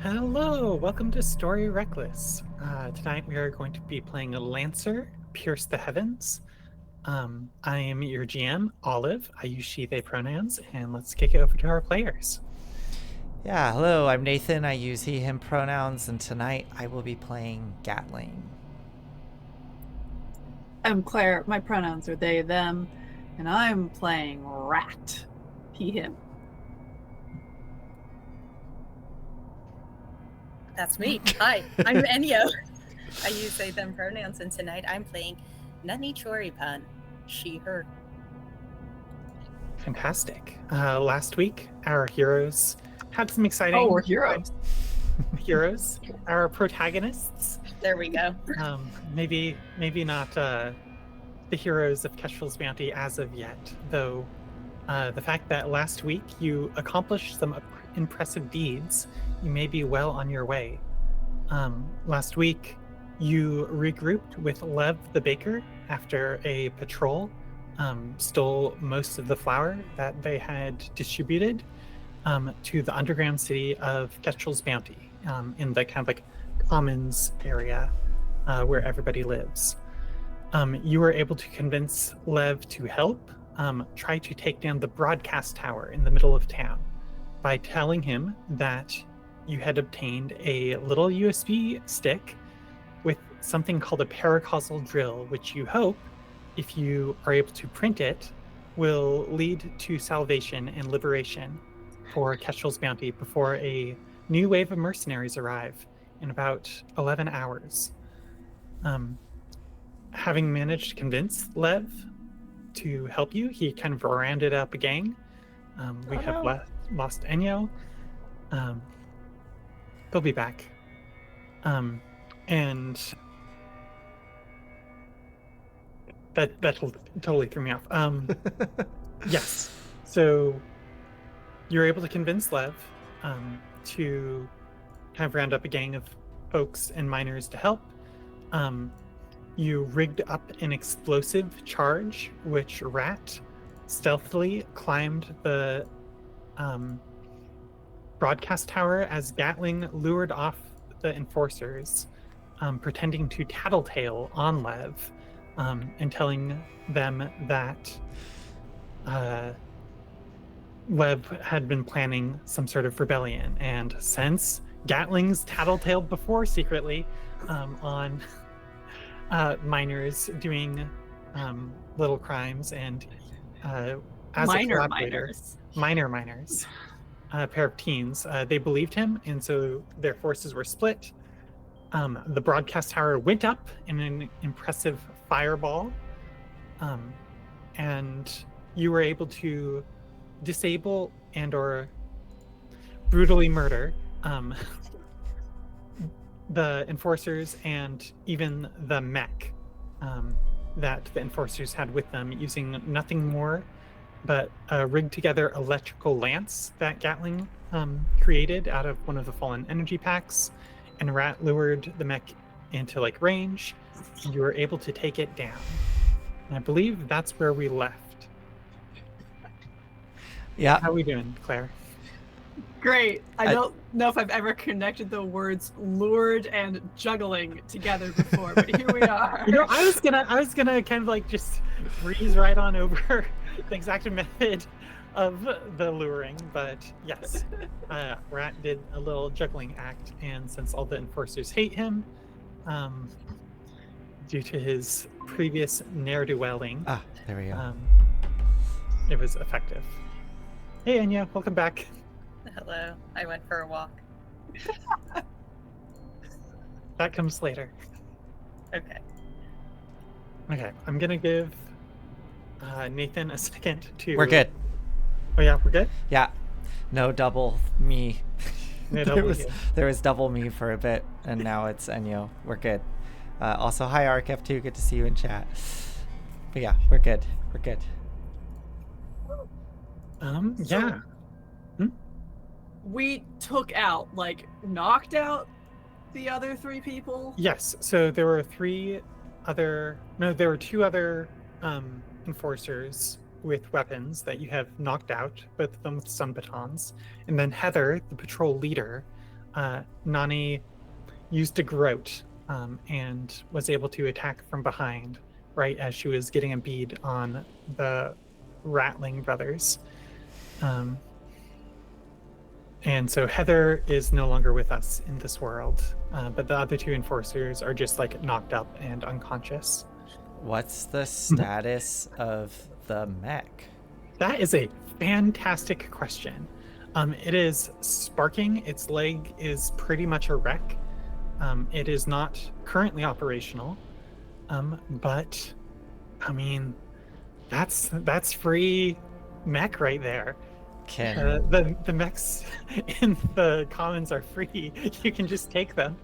Hello, welcome to Story Reckless. Tonight we are going to be playing a Lancer, Pierce the Heavens. I am your GM, Olive. I use she, they pronouns, and let's kick it over to our players. Yeah, hello, I'm Nathan. I use he, him pronouns, and tonight I will be playing Gatling. I'm Claire. My pronouns are they, them, and I'm playing Rat. He, him. That's me. Hi, I'm Enyo. I use they, them pronouns, and tonight I'm playing Nani Choripan, she, her. Fantastic. Last week, our heroes had some exciting Oh, we're heroes. heroes. Our protagonists. There we go. Maybe not the heroes of Kestrel's Bounty as of yet, though the fact that last week you accomplished some impressive deeds, you may be well on your way. Last week, you regrouped with Lev the baker after a patrol stole most of the flour that they had distributed to the underground city of Kestrel's Bounty in the kind of like commons area where everybody lives. You were able to convince Lev to help try to take down the broadcast tower in the middle of town by telling him that you had obtained a little USB stick with something called a paracausal drill, which you hope, if you are able to print it, will lead to salvation and liberation for Kestrel's Bounty before a new wave of mercenaries arrive in about 11 hours. Having managed to convince Lev to help you, he kind of rounded up a gang. We have lost Enyo. They'll be back. And that totally threw me off. Yes. So you're able to convince Lev to kind of round up a gang of folks and miners to help. You rigged up an explosive charge, which Rat stealthily climbed the broadcast tower as Gatling lured off the enforcers, pretending to tattletale on Lev and telling them that Lev had been planning some sort of rebellion. And since Gatling's tattletaled before secretly on miners doing little crimes and as Minor miners, a pair of teens, they believed him, and so their forces were split. The broadcast tower went up in an impressive fireball, and you were able to disable and or brutally murder the enforcers and even the mech that the enforcers had with them, using nothing more but a rigged together electrical lance that Gatling created out of one of the fallen energy packs, and Rat lured the mech into like range. You were able to take it down. And I believe that's where we left. Yeah. How are we doing, Claire? Great. I don't know if I've ever connected the words lured and juggling together before, but here we are. You know, I was gonna kind of like just breeze right on over the exact method of the luring, but yes, Rat did a little juggling act, and since all the enforcers hate him, due to his previous ne'er-do-welling, there we go. it was effective. Hey, Anya, welcome back. Hello, I went for a walk. That comes later. Okay. Okay, I'm gonna give Nathan a second to... We're good. Oh yeah, we're good? Yeah. No double me. No double you. There was double me for a bit, and now it's Enyo. We're good. Also, hi ArcF2, good to see you in chat. But yeah, we're good. We're good. Yeah. We took out, like, knocked out the other three people? Yes, so there were two other enforcers with weapons that you have knocked out, both of them with stun batons. And then Heather, the patrol leader, Nani used a groat and was able to attack from behind right as she was getting a bead on the Rattling brothers. And so Heather is no longer with us in this world, but the other two enforcers are just like knocked up and unconscious. What's the status of the mech? That is a fantastic question. It is sparking. Its leg is pretty much a wreck. It is not currently operational, but I mean, that's free mech right there. Can The mechs in the commons are free. You can just take them.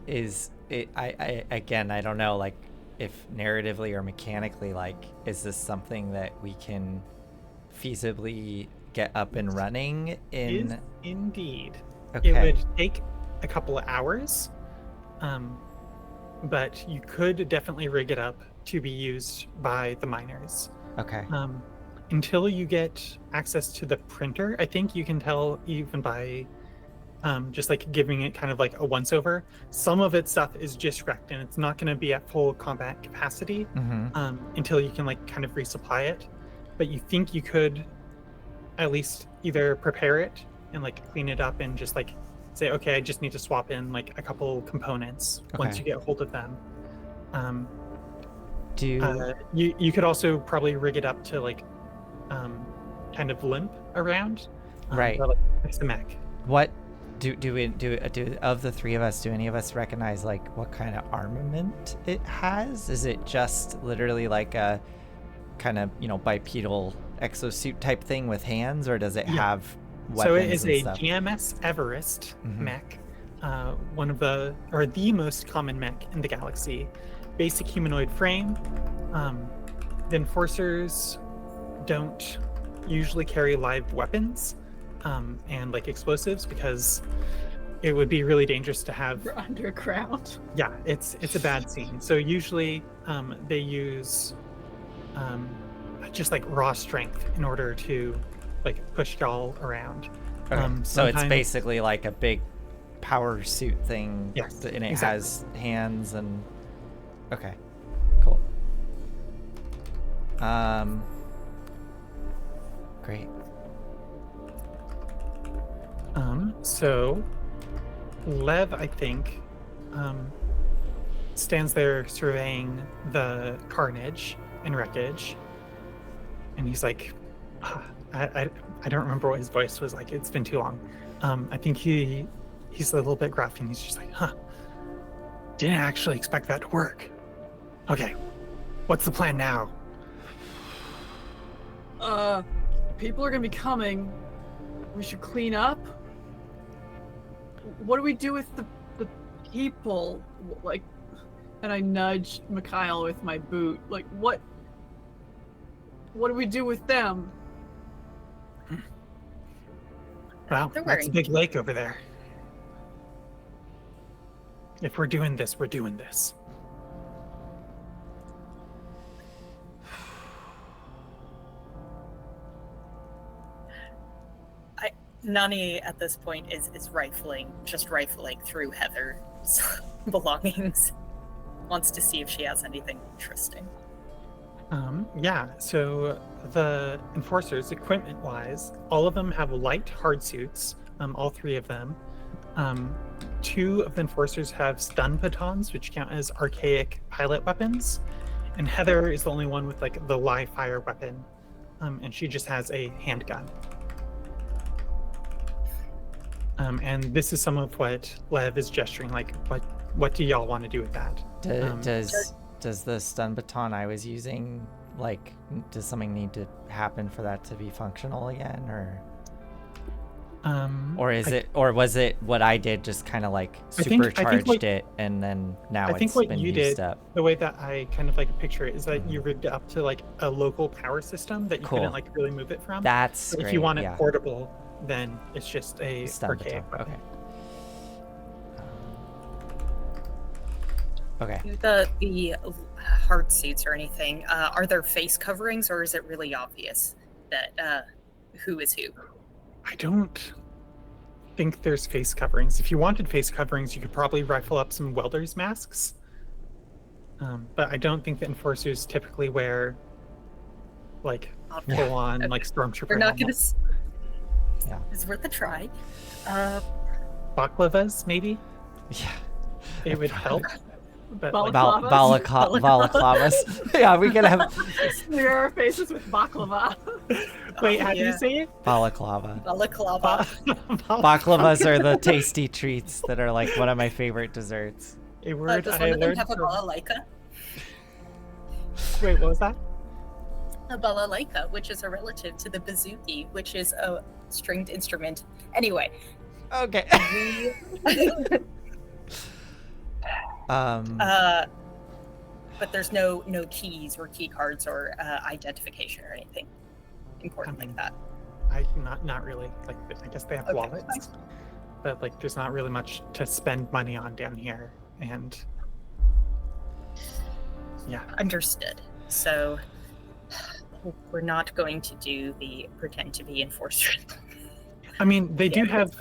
is it? I again, I don't know. Like, if narratively or mechanically, like, is this something that we can feasibly get up and running in? Is indeed. Okay. It would take a couple of hours, but you could definitely rig it up to be used by the miners. Okay. Until you get access to the printer, I think you can tell even by just like giving it kind of like a once over. Some of its stuff is just wrecked and it's not going to be at full combat capacity until you can like kind of resupply it. But you think you could at least either prepare it and like clean it up and just like say, okay, I just need to swap in like a couple components once you get a hold of them. You could also probably rig it up to like kind of limp around, right? Like the mech. What do of the three of us? Do any of us recognize like what kind of armament it has? Is it just literally like a kind of bipedal exosuit type thing with hands, or does it have weapons? So it is and a stuff? GMS Everest mech, one of the most common mech in the galaxy. Basic humanoid frame. The enforcers don't usually carry live weapons and like explosives because it would be really dangerous to have. We're underground. Yeah, it's a bad scene. So usually they use just like raw strength in order to like push y'all around. Okay. So it's basically like a big power suit thing. Yes, and it exactly. has hands and okay, cool. Great. So Lev, I think, stands there surveying the carnage and wreckage, and he's like, I don't remember what his voice was like. It's been too long. I think he's a little bit gruff, and he's just like, didn't actually expect that to work. Okay, what's the plan now? People are gonna be coming. We should clean up. What do we do with the people? Like, and I nudged Mikhail with my boot. Like, what do we do with them? Well, that's a big lake over there. If we're doing this, we're doing this. Nani at this point is rifling through Heather's belongings. Wants to see if she has anything interesting. Yeah, so the enforcers, equipment-wise, all of them have light hard suits, all three of them. Two of the enforcers have stun batons, which count as archaic pilot weapons, and Heather is the only one with like the live fire weapon, and she just has a handgun. And this is some of what Lev is gesturing, like, what do y'all want to do with that? Does the stun baton I was using, like, does something need to happen for that to be functional again, or was it what I did just kind of like supercharged it and then now I think it's what been you used did, up? the way that I kind of like picture it is that you rigged it up to like a local power system that you couldn't like really move it from. That's but great, if you want it yeah. portable, then it's just a Stun archaic baton. weapon. Okay. The hard suits or anything, are there face coverings, or is it really obvious that who is who? I don't think there's face coverings. If you wanted face coverings, you could probably rifle up some welders' masks. But I don't think that enforcers typically wear like full on like stormtrooper. We're not gonna. helmets. Yeah. It's worth a try. Baklavas, maybe Yeah. it would help. But like, Balaclavas. Yeah, we can have Smear our faces with baklava. wait, how do you yeah. say it? balaclava. Balaclava. Baklavas are the tasty treats that are like one of my favorite desserts. A word Does I one of them learned have a from... balalaika? Wait, what was that? A balalaika, which is a relative to the bouzouki, which is a stringed instrument. Anyway, Okay. but there's no keys or key cards or identification or anything important like that. Not really. Like I guess they have Okay. wallets, but like there's not really much to spend money on down here, and yeah. Understood. So we're not going to do the pretend to be enforcer. I mean, they do Yeah. have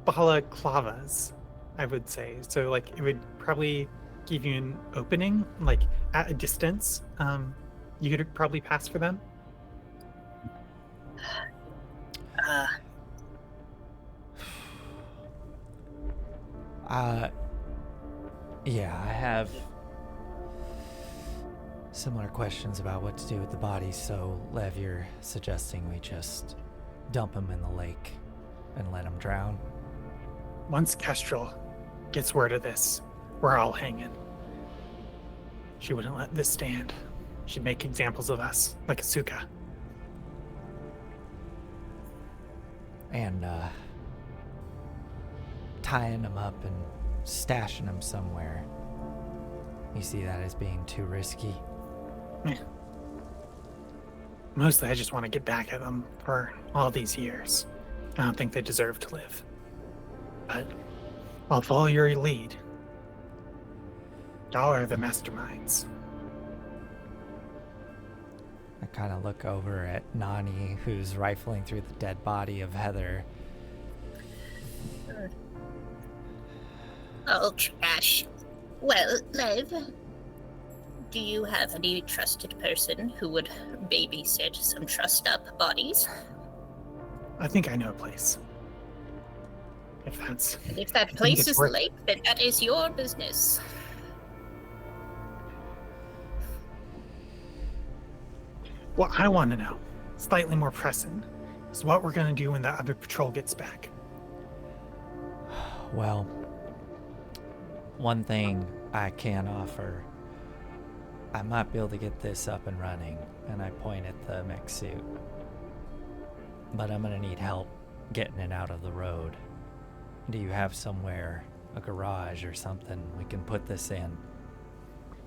balaclavas, I would say. So like it would probably give you an opening, like at a distance. You could probably pass for them. Yeah, I have similar questions about what to do with the bodies, so Lev, you're suggesting we just dump them in the lake and let them drown? Once Kestrel gets word of this, we're all hanging. She wouldn't let this stand. She'd make examples of us, like Asuka. And tying them up and stashing them somewhere. You see that as being too risky? Mostly I just want to get back at them for all these years. I don't think they deserve to live. But I'll follow your lead. Y'all are the masterminds. I kind of look over at Nani, who's rifling through the dead body of Heather. Oh, trash. Well, Lev, do you have any trusted person who would babysit some trussed-up bodies? I think I know a place. If that's... And if that think place it's is the worth- lake, then that is your business. What I want to know, slightly more pressing, is what we're going to do when the other patrol gets back. Well, one thing I can offer, I might be able to get this up and running, and I point at the mech suit. But I'm gonna need help getting it out of the road. Do you have somewhere, a garage or something, we can put this in?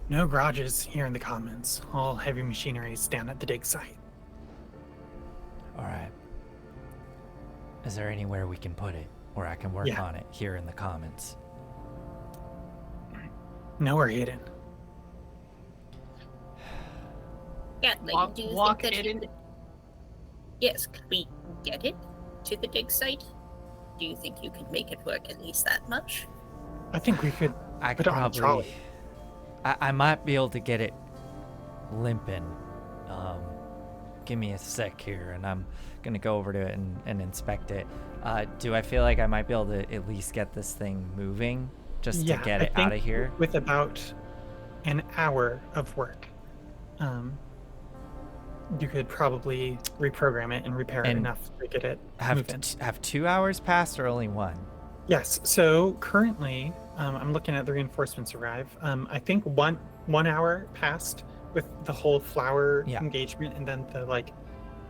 No garages here in the Commons. All heavy machinery is down at the dig site. Alright. Is there anywhere we can put it, where I can work Yeah. on it here in the Commons? Nowhere hidden. Gatling, do you Walk think that it in. Yes, could we get it to the dig site? Do you think you could make it work at least that much? I think we could I put could it on a trolley. I might be able to get it limping. Give me a sec here, and I'm gonna go over to it and inspect it. Do I feel like I might be able to at least get this thing moving, just to get I it out of think here? with about an hour of work, you could probably reprogram it and repair it And enough to get it Have moving. have 2 hours passed or only 1? Yes. So currently, I'm looking at the reinforcements arrive. I think one hour passed with the whole flower Yeah. engagement, and then the like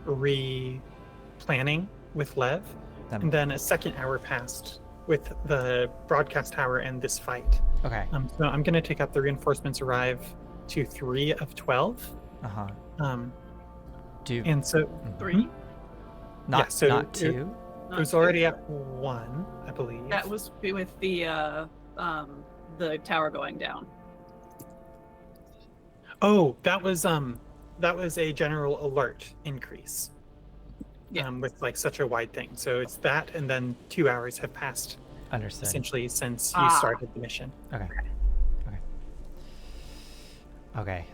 re-planning with Lev, Then- and then a second hour passed with the broadcast tower and this fight. Okay. So I'm going to take up the reinforcements arrive to 3 of 12. Uh-huh. Do And so Mhm. 3? not so not it- 2? it was already at 1, I believe. That was with the tower going down. Oh, that was a general alert increase. Yeah. with like such a wide thing. So it's that, and then 2 hours have passed Understood. essentially since you Ah. started the mission. Okay. Okay.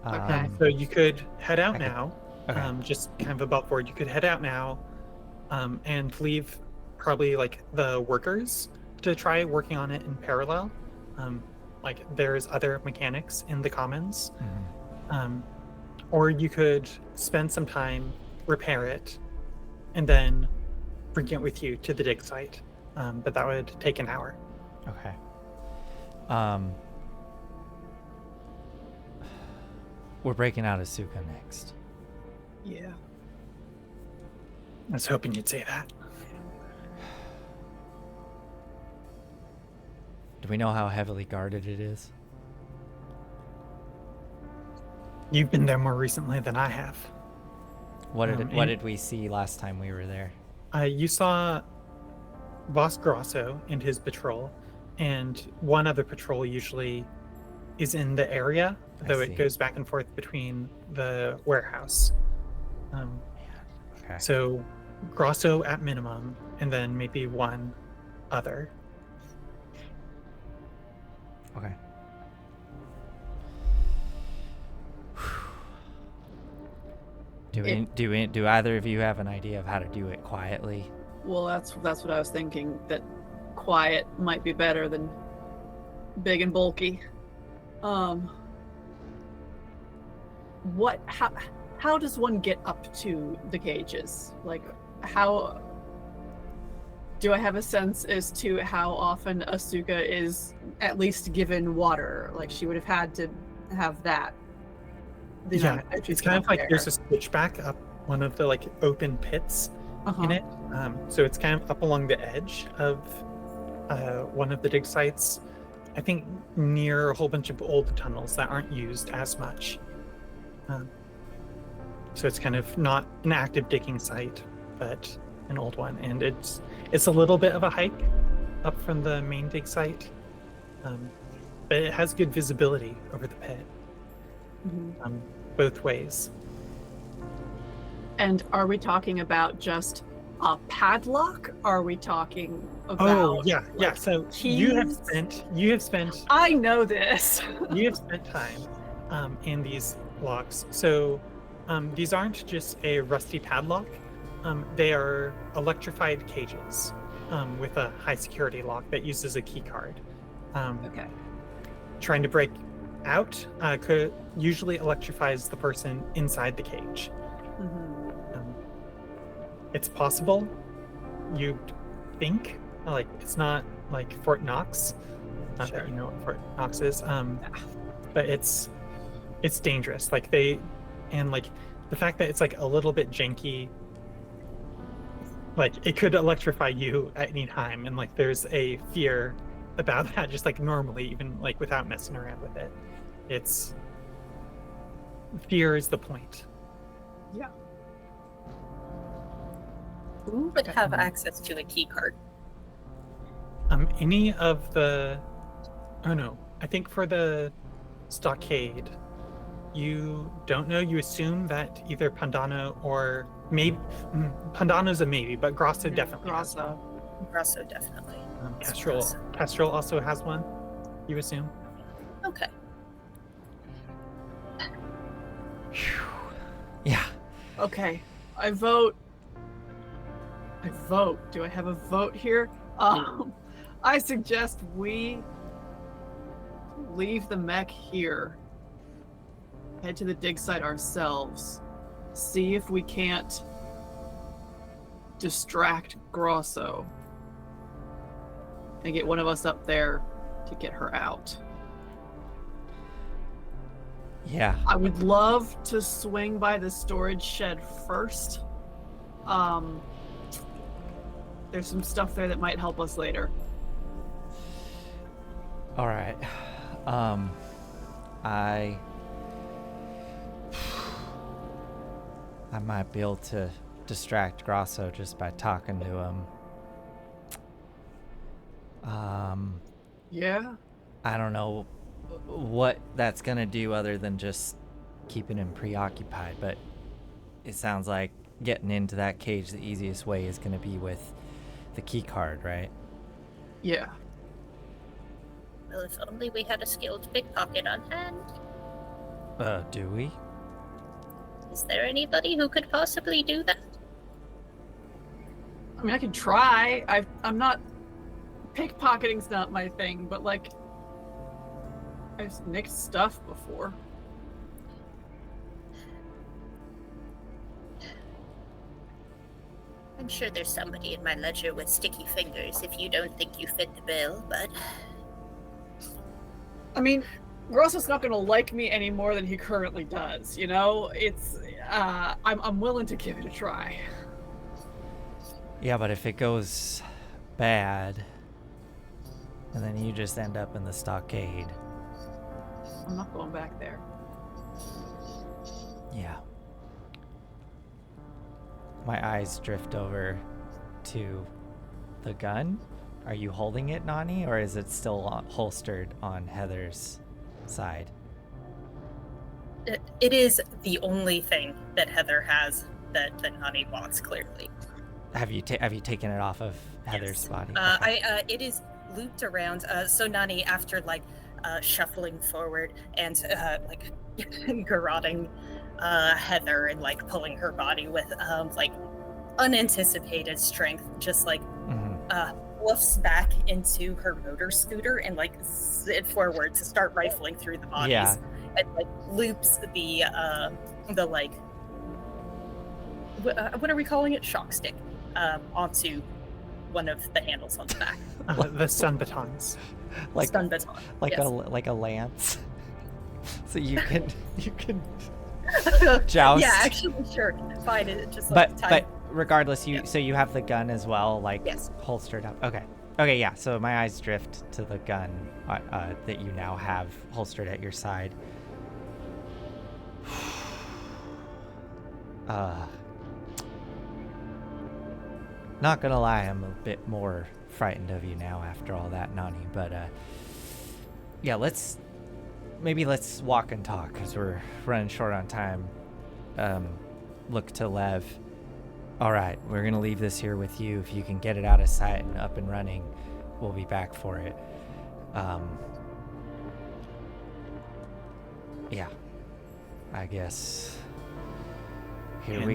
Okay. So you could head out I could- now, okay. just kind of above board. You could head out now, and leave probably like the workers to try working on it in parallel. Like there's other mechanics in the commons, Mhm. or you could spend some time, repair it, and then bring it with you to the dig site. But that would take an hour. Okay. We're breaking out Asuka next. Yeah. I was hoping you'd say that. Do we know how heavily guarded it is? You've been there more recently than I have. What and- did we see last time we were there? You saw Boss Grosso and his patrol, and one other patrol usually is in the area, I though see. it goes back and forth between the warehouse. Okay. So Grosso at minimum, and then maybe one other. Okay. Do either of you have an idea of how to do it quietly? Well, that's what I was thinking. That quiet might be better than big and bulky. How does one get up to the cages? Like, how do I have a sense as to how often Asuka is at least given water? Like, she would have had to have that. The Yeah, amount that she's it's kind of up like there. there's a switchback up one of the like open pits Uh-huh. in it. So it's kind of up along the edge of one of the dig sites. I think near a whole bunch of old tunnels that aren't used as much. So it's kind of not an active digging site, but an old one, and it's a little bit of a hike up from the main dig site, but it has good visibility over the pit, Mhm. both ways. And are we talking about just a padlock? Are we talking about? Oh yeah. like, So keys? you have spent I know this. time in these locks. So these aren't just a rusty padlock. They are electrified cages with a high security lock that uses a key card. Okay. Trying to break out usually electrifies the person inside the cage. Mhm. It's possible. You'd think, like, it's not like Fort Knox. Not Sure. that you know what Fort Knox is. But it's dangerous. Like like the fact that it's like a little bit janky, like it could electrify you at any time, and like there's a fear about that, just like normally, even like without messing around with it. It's fear is the point. Yeah. Who would have access to a key card? Any of the oh no, I think for the stockade, you don't know. You assume that either Pandano or maybe Pandano's a maybe, but Grosso definitely has one. Grosso. Grosso definitely. Pastoral also has one. You assume? Okay. Yeah. Okay. I vote. Do I have a vote here? I suggest we leave the mech here. Head to the dig site ourselves. See if we can't distract Grosso. And get one of us up there to get her out. Yeah. I would love to swing by the storage shed first. There's some stuff there that might help us later. All right. I might be able to distract Grosso just by talking to him. Yeah? I don't know what that's gonna do other than just keeping him preoccupied, but it sounds like getting into that cage, the easiest way is going to be with the key card, right? Yeah. Well, if only we had a skilled pickpocket on hand. Do we? Is there anybody who could possibly do that? I mean, I can try. I'm not. Pickpocketing's not my thing, but like, I've nicked stuff before. I'm sure there's somebody in my ledger with sticky fingers if you don't think you fit the bill, but I mean, Grosso's not gonna like me any more than he currently does. You know, it's. I'm willing to give it a try. Yeah, but if it goes bad, and then you just end up in the stockade. I'm not going back there. Yeah. My eyes drift over to the gun. Are you holding it, Nani, or is it still holstered on Heather's side? It is the only thing that Heather has that Nani wants, clearly. Have you taken it off of Heather's Yes. body? It is looped around. So Nani, after shuffling forward and garroting Heather and pulling her body with unanticipated strength, just woofs back into her motor scooter and sit forward to start rifling through the bodies. Yeah. And loops the what are we calling it? Shock stick onto one of the handles on the back. The stun batons. Stun baton. Like a lance. So you can joust. Yeah, actually, sure. Fine. It just But regardless, so you have the gun as well, yes, holstered up. Okay, yeah. So my eyes drift to the gun that you now have holstered at your side. Not gonna lie, I'm a bit more frightened of you now after all that, Nani. But yeah, let's walk and talk because we're running short on time. Look to Lev. All right, we're gonna leave this here with you. If you can get it out of sight and up and running, we'll be back for it. Yeah, I guess. Here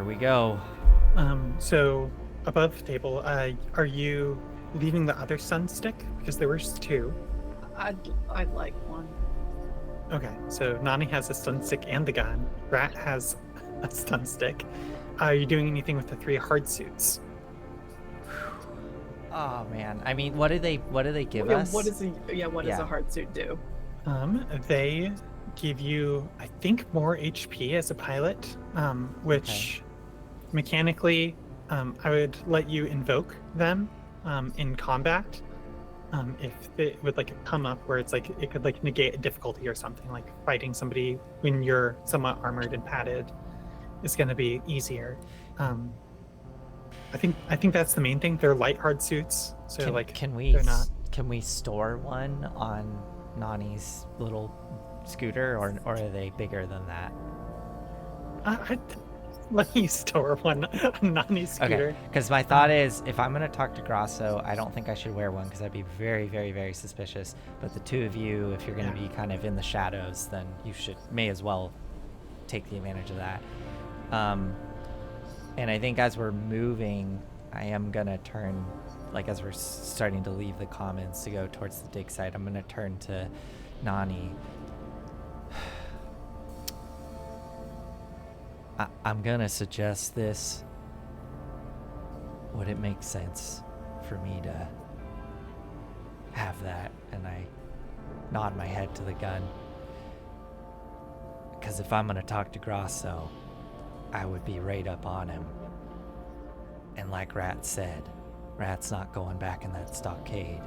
we go. So above the table, are you leaving the other stun stick? Because there were two. I'd like one. Okay, so Nani has a stun stick and the gun. Rat has a stun stick. Are you doing anything with the 3 hard suits? Oh man, I mean, what do they give Yeah, us? what does a hard suit do? They give you, I think, more HP as a pilot, which mechanically, I would let you invoke them in combat. If it would come up where it's it could negate a difficulty or something, like fighting somebody when you're somewhat armored and padded is going to be easier. I think that's the main thing. They're light hard suits, so can we store one on Nani's little scooter, or are they bigger than that? I'd let you store one on Nani's scooter. Okay, because my thought is, if I'm going to talk to Grasso, I don't think I should wear one because I'd be very, very, very suspicious. But the two of you, if you're going to be kind of in the shadows, then you may as well take the advantage of that. And I think as we're moving, I am going to turn, as we're starting to leave the commons to go towards the dig site, I'm going to turn to Nani. I'm gonna suggest this. Would it make sense for me to have that? And I nod my head to the gun. Because if I'm gonna talk to Grasso, I would be right up on him. And like Rat said, Rat's not going back in that stockade.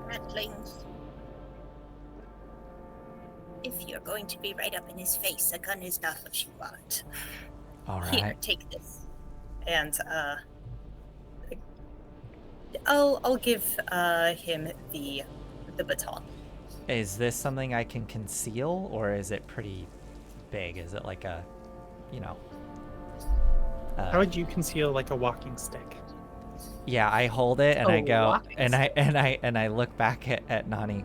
Ratlings. If you're going to be right up in his face, a gun is not what you want. All right. Here, take this. And I'll give him the baton. Is this something I can conceal, or is it pretty big? Is it like a, you know? How would you conceal like a walking stick? Yeah, I hold it and A I go walking and I look back at Nani.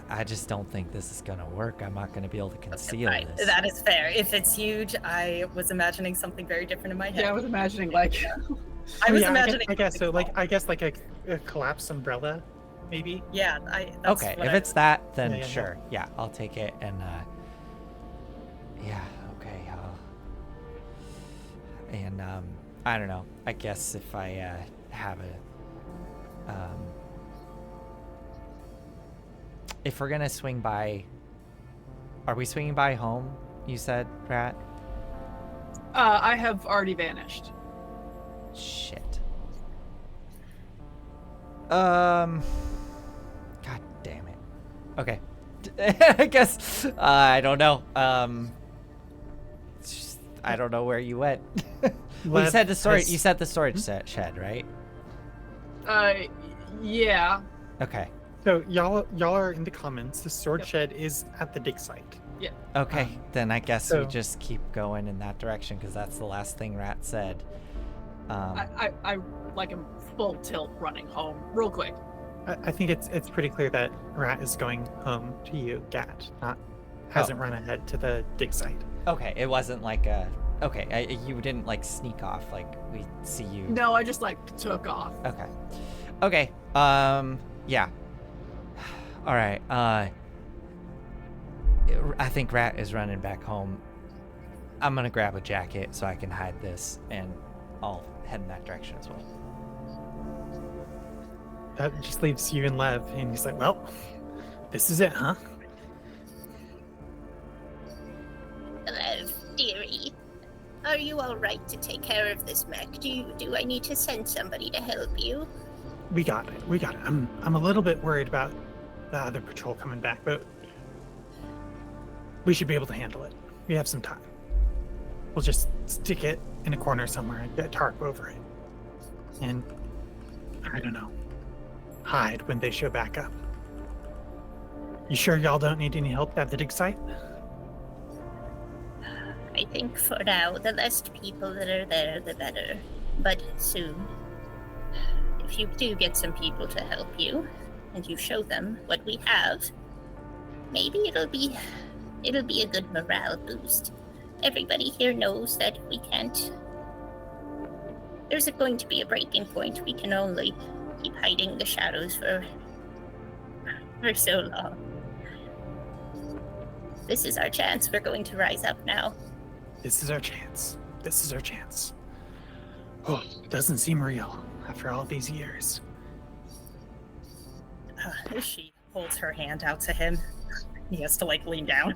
I just don't think this is gonna work. I'm not gonna be able to conceal Right, this. that is fair. If it's huge, I was imagining something very different in my head. Yeah, I was imagining like I was Yeah, imagining. I guess so. something Like, I guess like a collapsed umbrella, maybe. Yeah, that's Okay, what if I- it's that, then Yeah. sure. Yeah, I'll take it and yeah, okay. And I don't know. I guess if I have a if we're gonna swing by, are we swinging by home? You said, Rat. I have already vanished. Shit. God damn it. Okay. I guess I don't know. I don't know where you went. Well, you said the storage. You said the storage shed, right? Yeah. Okay. So y'all are in the commons. The sword shed is at the dig site. Okay. Then I guess we so- just keep going in that direction because that's the last thing Rat said. I like am full tilt running home real quick. I think it's pretty clear that Rat is going home to you, Gat. Hasn't run ahead to the dig site. Okay. It wasn't like a. Okay. You didn't like sneak off. Like we see you. No, I just like took off. Okay. Okay. Yeah. All right. I think Rat is running back home. I'm gonna grab a jacket so I can hide this, and I'll head in that direction as well. That just leaves you and Lev, and he's like, "Well, this is it, huh?" Lev, dearie, are you all right to take care of this mech? Do I need to send somebody to help you? We got it. We got it. I'm a little bit worried about the other patrol coming back, but we should be able to handle it. We have some time. We'll just stick it in a corner somewhere and get a tarp over it. And I don't know, hide when they show back up. You sure y'all don't need any help at the dig site? I think for now, the less people that are there, the better. But soon, if you do get some people to help you, and you show them what we have, maybe it'll be a good morale boost. Everybody here knows that we can't. There's going to be a breaking point. We can only keep hiding in the shadows for so long. This is our chance. We're going to rise up now. This is our chance. This is our chance. Oh, it doesn't seem real after all these years. She holds her hand out to him. He has to like lean down.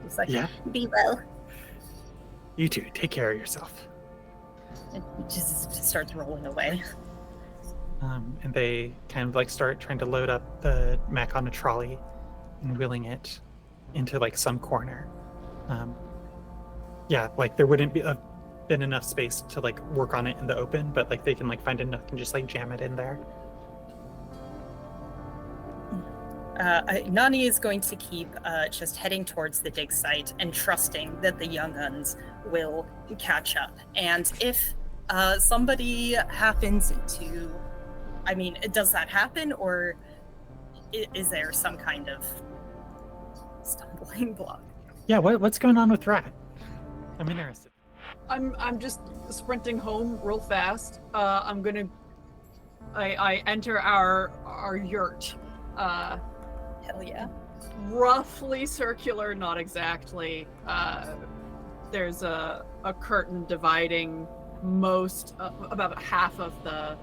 He's like, Yeah, Be well. you too. Take care of yourself. and he just starts rolling away. And they kind of like start trying to load up the mech on a trolley and wheeling it into like some corner. Yeah, like there wouldn't be been enough space to like work on it in the open, but like they can like find enough and just like jam it in there. Nani is going to keep just heading towards the dig site and trusting that the young uns will catch up. And if somebody happens to, I mean, does that happen, or is there some kind of stumbling block? Yeah, what's going on with Rat? I'm interested. I'm just sprinting home real fast. I enter our yurt. Hell yeah. Roughly circular, not exactly. There's a curtain dividing about half of the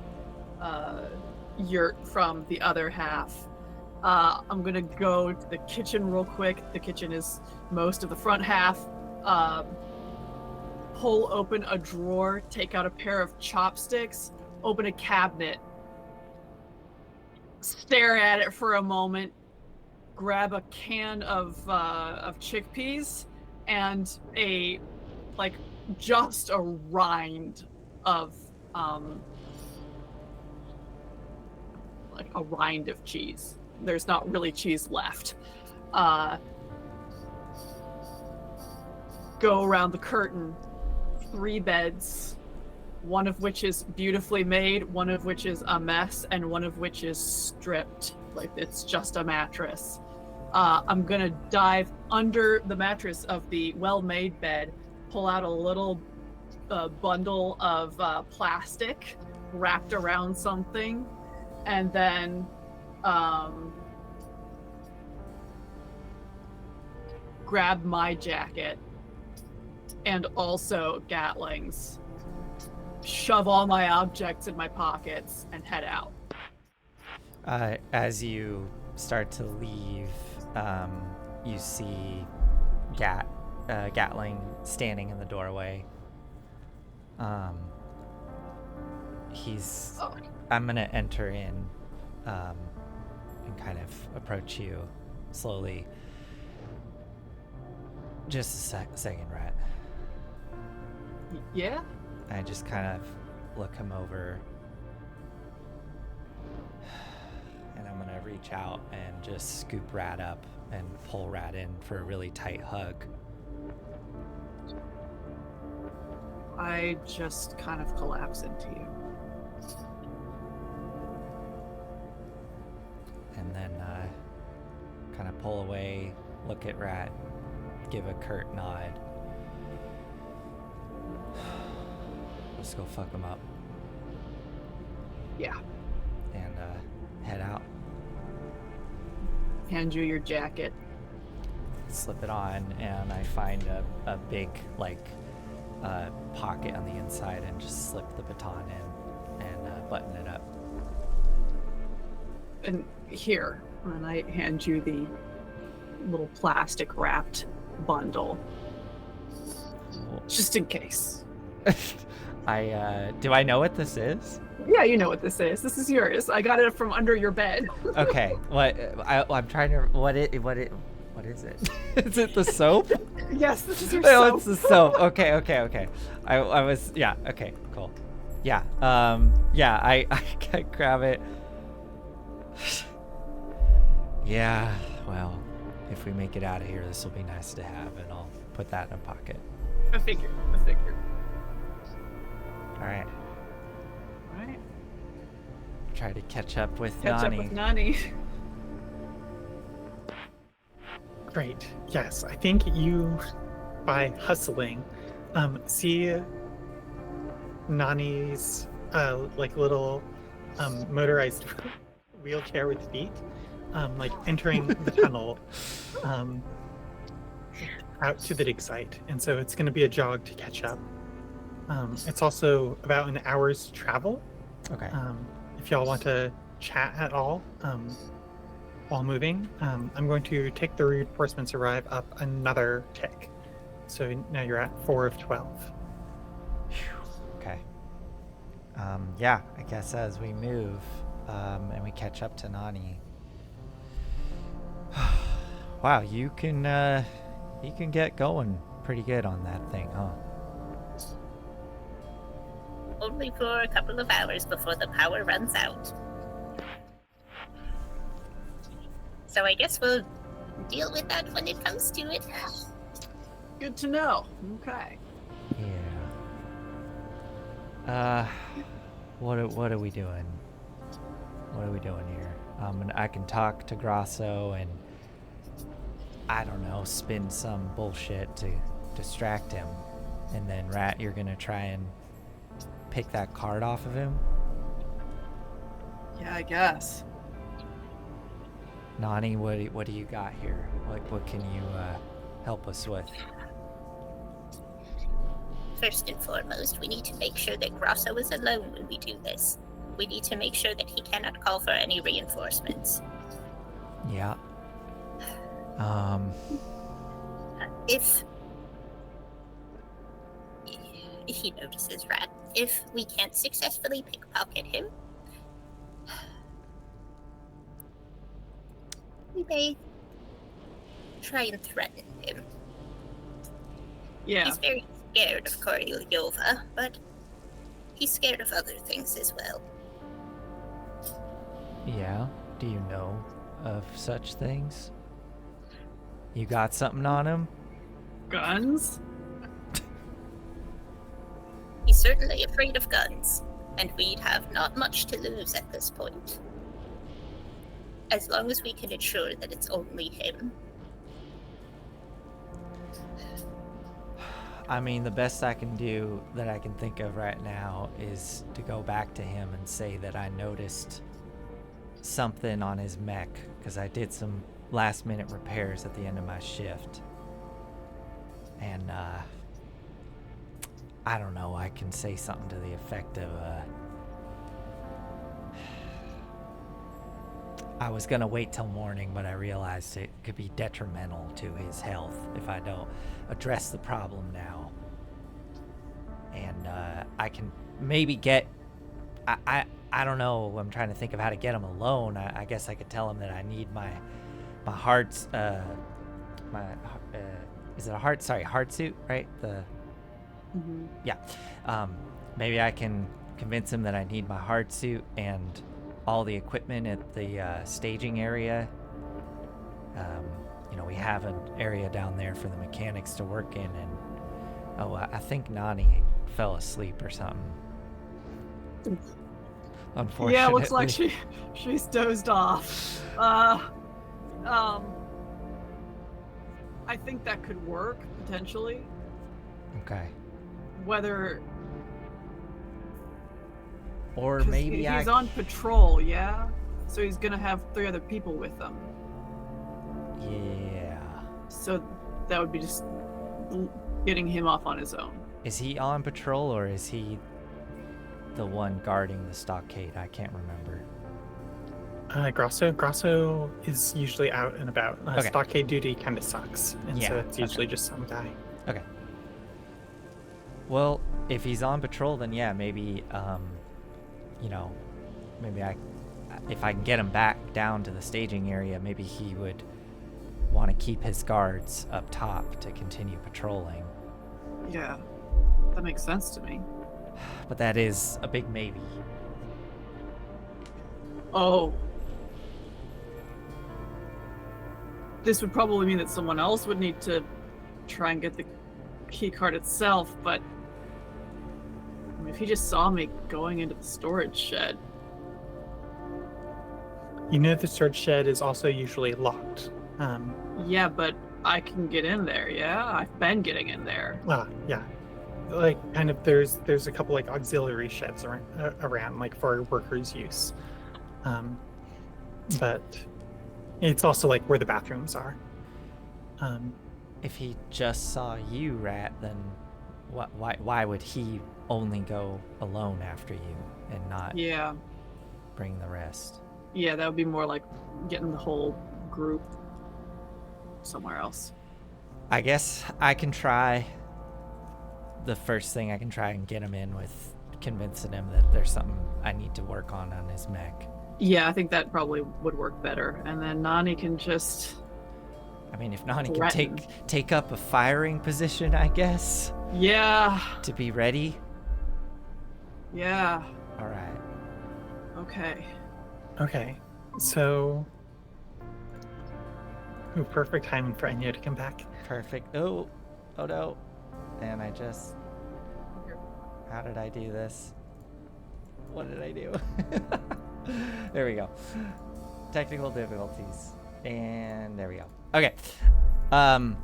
yurt from the other half. I'm gonna go to the kitchen real quick. The kitchen is most of the front half. Pull open a drawer, take out a pair of chopsticks, open a cabinet, stare at it for a moment, grab a can of chickpeas and just a rind of cheese. there's not really cheese left. Go around the curtain. 3 beds, one of which is beautifully made, one of which is a mess, and one of which is stripped. Like it's just a mattress. I'm gonna dive under the mattress of the well-made bed, pull out a little bundle of plastic wrapped around something, and then grab my jacket and also Gatlings, shove all my objects in my pockets, and head out. As you start to leave, you see Gatling standing in the doorway. I'm gonna enter in and kind of approach you slowly. Just a second, Rat. Yeah? I just kind of look him over, and I'm gonna reach out and just scoop Rat up and pull Rat in for a really tight hug. I just kind of collapse into you. And then kind of pull away, look at Rat, give a curt nod. Let's go fuck him up. Yeah. And head out. Hand you your jacket. Slip it on, and I find a big, pocket on the inside and just slip the baton in and button it up. And here, and I hand you the little plastic wrapped bundle. Just in case. Do I know what this is? Yeah, you know what this is. This is yours. I got it from under your bed. Okay. I'm trying to. What is it? Is it the soap? Yes, this is your Oh, soap. it's the soap. Okay. I was. Yeah. Okay. Cool. Yeah. Yeah. I grab it. Yeah. Well, if we make it out of here, this will be nice to have, and I'll put that in a pocket. I figured. All right. Alright. Try to catch up with Catch Nani. up with Nani. Great. Yes, I think you, by hustling, see Nani's little motorized wheelchair with feet, entering the tunnel out to the dig site, and so it's going to be a jog to catch up. It's also about an hour's travel. Okay. If y'all want to chat at all while moving, I'm going to take the reinforcements arrive up another tick. So now you're at 4 of 12. Okay. Yeah, I guess as we move and we catch up to Nani. Wow, you can get going pretty good on that thing, huh? Only for a couple of hours before the power runs out. So I guess we'll deal with that when it comes to it. Good to know. Okay. Yeah. What are we doing? What are we doing here? I can talk to Grasso and, I don't know, spin some bullshit to distract him. And then, Rat, you're gonna try and pick that card off of him? Yeah, I guess. Nani, what do you got here? What can you help us with? First and foremost, we need to make sure that Grasso is alone when we do this. We need to make sure that he cannot call for any reinforcements. Yeah. If he notices Rat, if we can't successfully pickpocket him, we may try and threaten him. Yeah. He's very scared of Koryova, but he's scared of other things as well. Yeah? Do you know of such things? You got something on him? Guns? He's certainly afraid of guns, and we'd have not much to lose at this point. As long as we can ensure that it's only him. I mean, the best I can do that I can think of right now is to go back to him and say that I noticed something on his mech, because I did some last-minute repairs at the end of my shift. And, I don't know, I can say something to the effect of, I was gonna wait till morning, but I realized it could be detrimental to his health if I don't address the problem now. And I can maybe get, I don't know, I'm trying to think of how to get him alone. I guess I could tell him that I need my heart's, is it a heart? Sorry, heart suit, right? Yeah. Maybe I can convince him that I need my hard suit and all the equipment at the staging area. We have an area down there for the mechanics to work in, and I think Nani fell asleep or something. Unfortunately. Yeah, looks like she's dozed off. I think that could work potentially. Okay. Whether or maybe he's on patrol, yeah? So he's gonna have 3 other people with him. Yeah. So that would be just getting him off on his own. Is he on patrol, or is he the one guarding the stockade? I can't remember. Grosso is usually out and about. Okay. Stockade duty kind of sucks, and Yeah, so it's usually okay. just some guy. Okay. Well, if he's on patrol, then yeah, maybe, maybe if I can get him back down to the staging area, maybe he would want to keep his guards up top to continue patrolling. Yeah, that makes sense to me. But that is a big maybe. Oh. This would probably mean that someone else would need to try and get the key card itself, but I mean, if he just saw me going into the storage shed. You know the storage shed is also usually locked. Yeah, but I can get in there, yeah? I've been getting in there. Yeah. Like, kind of, there's a couple, like, auxiliary sheds around, like, for workers' use. But it's also, like, where the bathrooms are. If he just saw you, Rat, then why would he only go alone after you and not bring the rest? Yeah, that would be more like getting the whole group somewhere else. I guess I can try. The first thing I can try and get him in with convincing him that there's something I need to work on his mech. Yeah, I think that probably would work better. And then Nani can just... I mean, if Nani can threaten. take up a firing position, I guess. Yeah. To be ready. Yeah. All right. Okay. So... Ooh, perfect timing for Enya to come back. Perfect. Oh no. And I just... How did I do this? What did I do? There we go. Technical difficulties. And there we go. Okay. All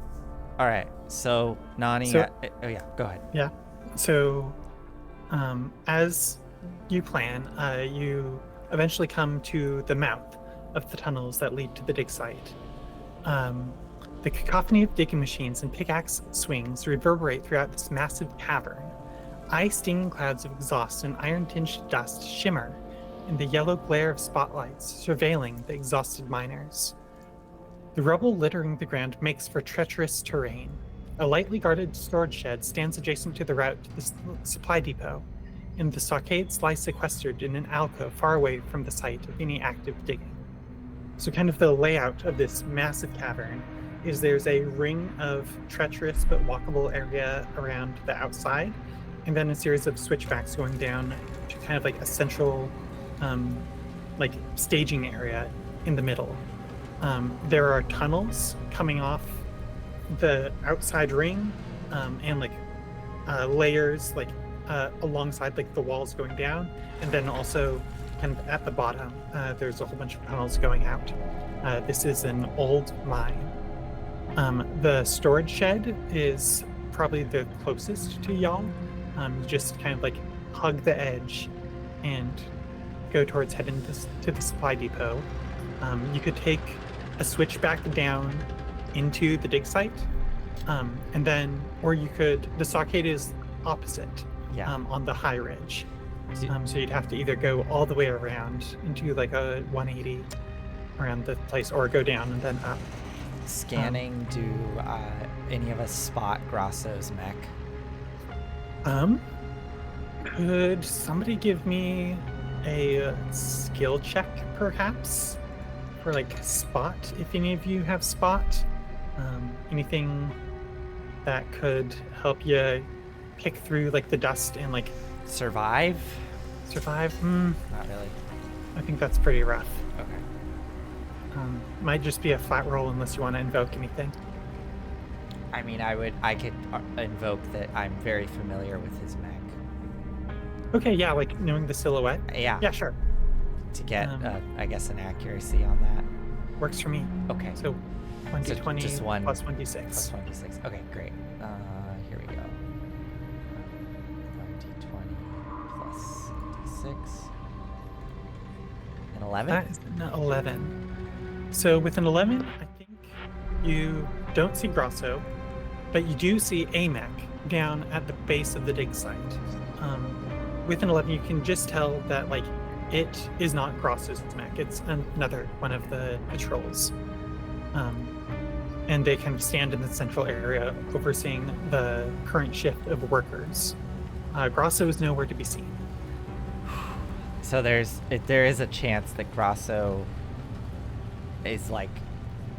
right. So, Nani... So- oh, yeah. Go ahead. Yeah. So, as you plan, you eventually come to the mouth of the tunnels that lead to the dig site. The cacophony of digging machines and pickaxe swings reverberate throughout this massive cavern. Eye-stinging clouds of exhaust and iron-tinged dust shimmer in the yellow glare of spotlights surveilling the exhausted miners. The rubble littering the ground makes for treacherous terrain. A lightly guarded storage shed stands adjacent to the route to the supply depot, and the stockades lie sequestered in an alcove far away from the site of any active digging. So kind of the layout of this massive cavern is there's a ring of treacherous but walkable area around the outside, and then a series of switchbacks going down to kind of like a central like staging area in the middle. There are tunnels coming off the outside ring, and like layers like alongside like the walls going down, and then also kind of at the bottom there's a whole bunch of tunnels going out. This is an old mine. The storage shed is probably the closest to y'all. You just kind of like hug the edge and go towards heading to the supply depot. You could take a switch back down into the dig site, and then, or you could, the stockade is opposite, on the high ridge. So you'd have to either go all the way around into like a 180 around the place, or go down and then up. Scanning, do any of us spot Grosso's mech? Could somebody give me a skill check, perhaps, for like spot, if any of you have spot? Anything that could help you pick through like the dust and like Survive? survive? Not really. I think that's pretty rough. Okay. Might just be a flat roll unless you want to invoke anything. I mean, I could invoke that I'm very familiar with his mech. Okay, yeah, like knowing the silhouette. Yeah. Yeah, sure. To get, I guess, an accuracy on that. Works for me. Okay. So 1d20 just one plus 1d6. Plus 1d6. Okay, great. Here we go. 1d20 plus d6. An 11? That is an 11. So with an 11, I think you don't see Grosso, but you do see a mech down at the base of the dig site. With an 11, you can just tell that like it is not Grosso's mech. It's another one of the patrols. And they kind of stand in the central area overseeing the current shift of workers. Grosso is nowhere to be seen. So there is a chance that Grosso is like,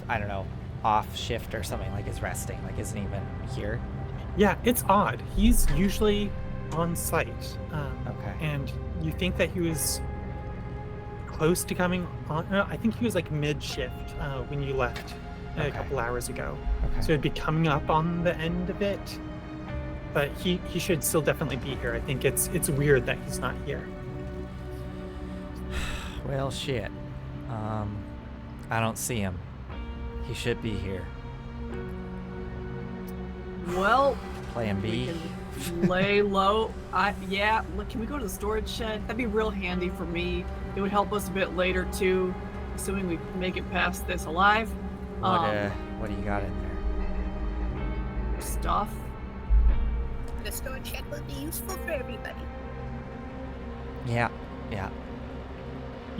I don't know, off shift or something, like is resting, like isn't even here. Yeah, it's odd. He's usually on site. Okay. And you think that he was close to coming on. No, I think he was like mid-shift when you left a couple hours ago. Okay. So it'd be coming up on the end of it. But he should still definitely be here. I think it's weird that he's not here. Well, shit. I don't see him. He should be here. Well, Plan B. we can lay low. Look, can we go to the storage shed? That'd be real handy for me. It would help us a bit later too, assuming we make it past this alive. What do you got in there? Stuff. The storage shed will be useful for everybody. Yeah. You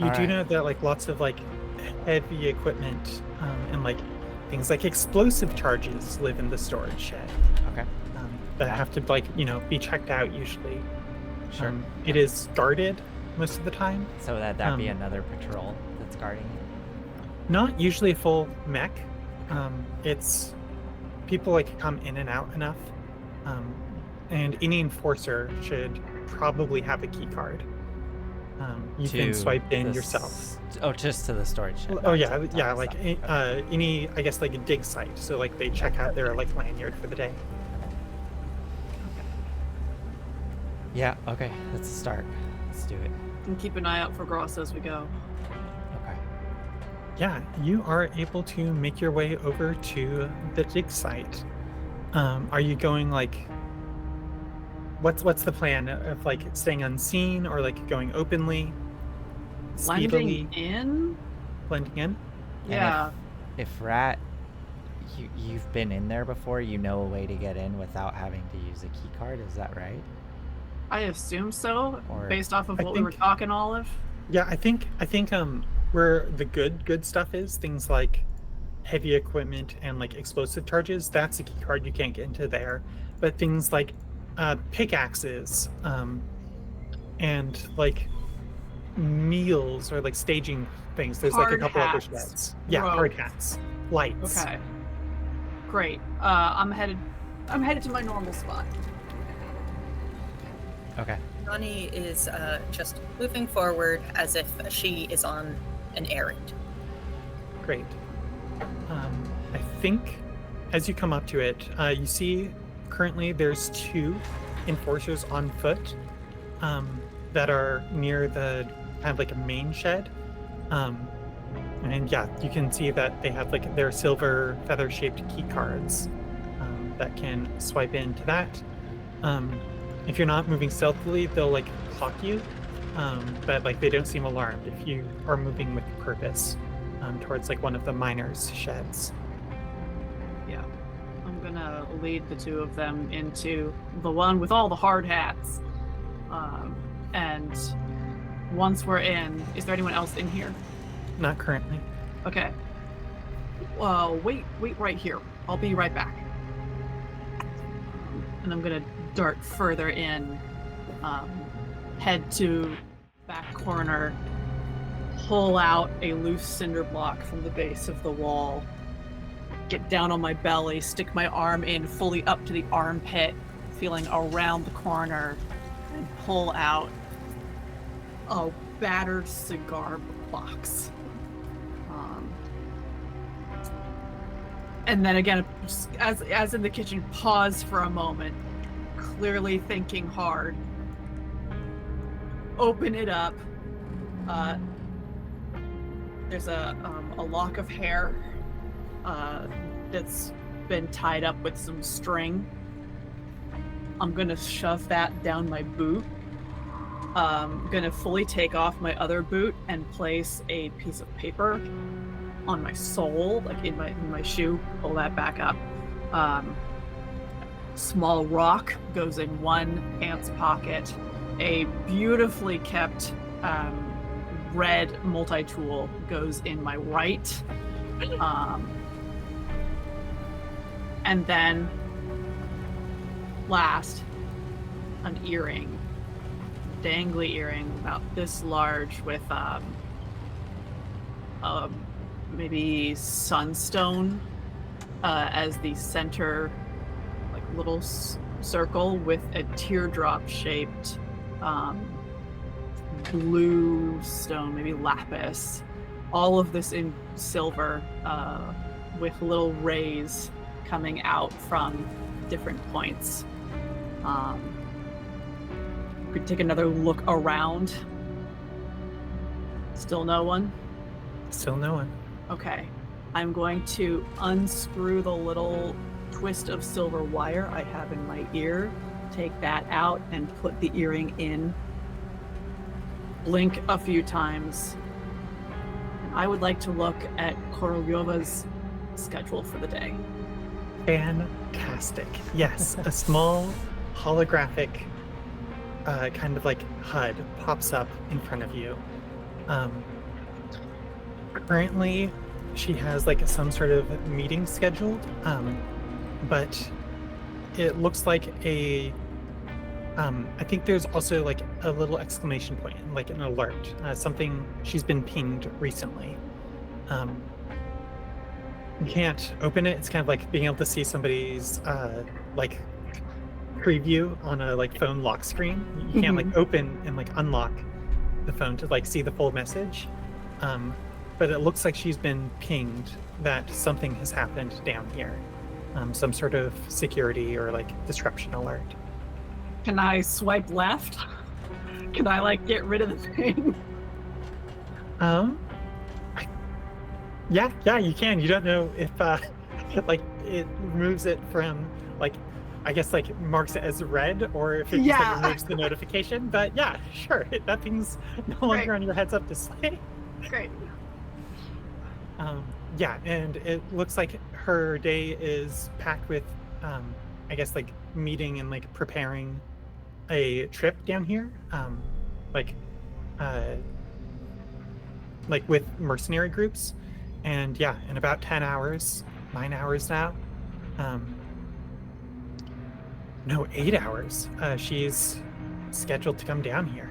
All do right. know that like lots of like heavy equipment and like things like explosive charges live in the storage shed. Okay. That have to like be checked out usually. Sure. It is guarded most of the time. So that'd be another patrol that's guarding it. Not usually a full mech. It's people like come in and out enough, and any enforcer should probably have a key card. You can swipe in yourself. Just to the storage shed. Oh not yeah, to the yeah. top Like stuff. any, I guess like a dig site. So like they check out their like lanyard for the day. Yeah. Okay. Let's start. Let's do it. And keep an eye out for Gross as we go. Okay. Yeah, you are able to make your way over to the dig site. Are you going like? What's the plan of like staying unseen or like going openly? Blending in? Blending in? Yeah. If Rat, you've been in there before, you know a way to get in without having to use a key card. Is that right? I assume so, Or- based off of I what we were think- talking, Olive. Yeah, I think where the good stuff is, things like heavy equipment and like explosive charges, that's a key card, you can't get into there. But things like pickaxes and like meals or like staging things, there's like a Hard couple other hats. sheds. Yeah, hard Ropes. hats, lights. Okay. Great. I'm headed to my normal spot. Okay. Johnny is just moving forward as if she is on an errand. Great. I think as you come up to it, you see currently there's 2 enforcers on foot that are near the kind of like a main shed. And yeah, you can see that they have like their silver feather-shaped key cards that can swipe into that. If you're not moving stealthily, they'll like clock you, but like they don't seem alarmed if you are moving with purpose towards like one of the miners' sheds. Yeah. I'm gonna lead the 2 of them into the one with all the hard hats. And once we're in, is there anyone else in here? Not currently. Okay. Wait right here. I'll be right back. And I'm gonna dart further in, head to back corner, pull out a loose cinder block from the base of the wall, get down on my belly, stick my arm in fully up to the armpit, feeling around the corner, and pull out a battered cigar box. And then again, just as in the kitchen, pause for a moment, clearly thinking hard. Open it up. There's a lock of hair that's been tied up with some string. I'm gonna shove that down my boot. I'm gonna fully take off my other boot and place a piece of paper on my sole, like in my shoe. Pull that back up. Small rock goes in one pants pocket. A beautifully kept red multi-tool goes in my right. And then last, an earring. Dangly earring about this large with maybe sunstone as the center, like little circle with a teardrop shaped blue stone, maybe lapis. All of this in silver with little rays coming out from different points. Could take another look around. Still no one? Still no one. Okay. I'm going to unscrew the little twist of silver wire I have in my ear, take that out, and put the earring in. Blink a few times. And I would like to look at Korolyova's schedule for the day. Fantastic. Yes, a small holographic kind of like HUD pops up in front of you. Currently, she has like some sort of meeting scheduled, but it looks like I think there's also like a little exclamation point, like an alert, something she's been pinged recently. You can't open it. It's kind of like being able to see somebody's like preview on a like phone lock screen. You can't like open and like unlock the phone to like see the full message. But it looks like she's been pinged that something has happened down here. Some sort of security or like disruption alert. Can I swipe left? Can I like get rid of the thing? Yeah, you can. You don't know if like it removes it from like, I guess like marks it as red, or if it just like removes the notification. But yeah, sure, that thing's no longer on your heads-up display. Great. Yeah, and it looks like her day is packed with, I guess like meeting and like preparing a trip down here, like with mercenary groups. And yeah, in about 10 hours, 9 hours now, no, 8 hours, she's scheduled to come down here.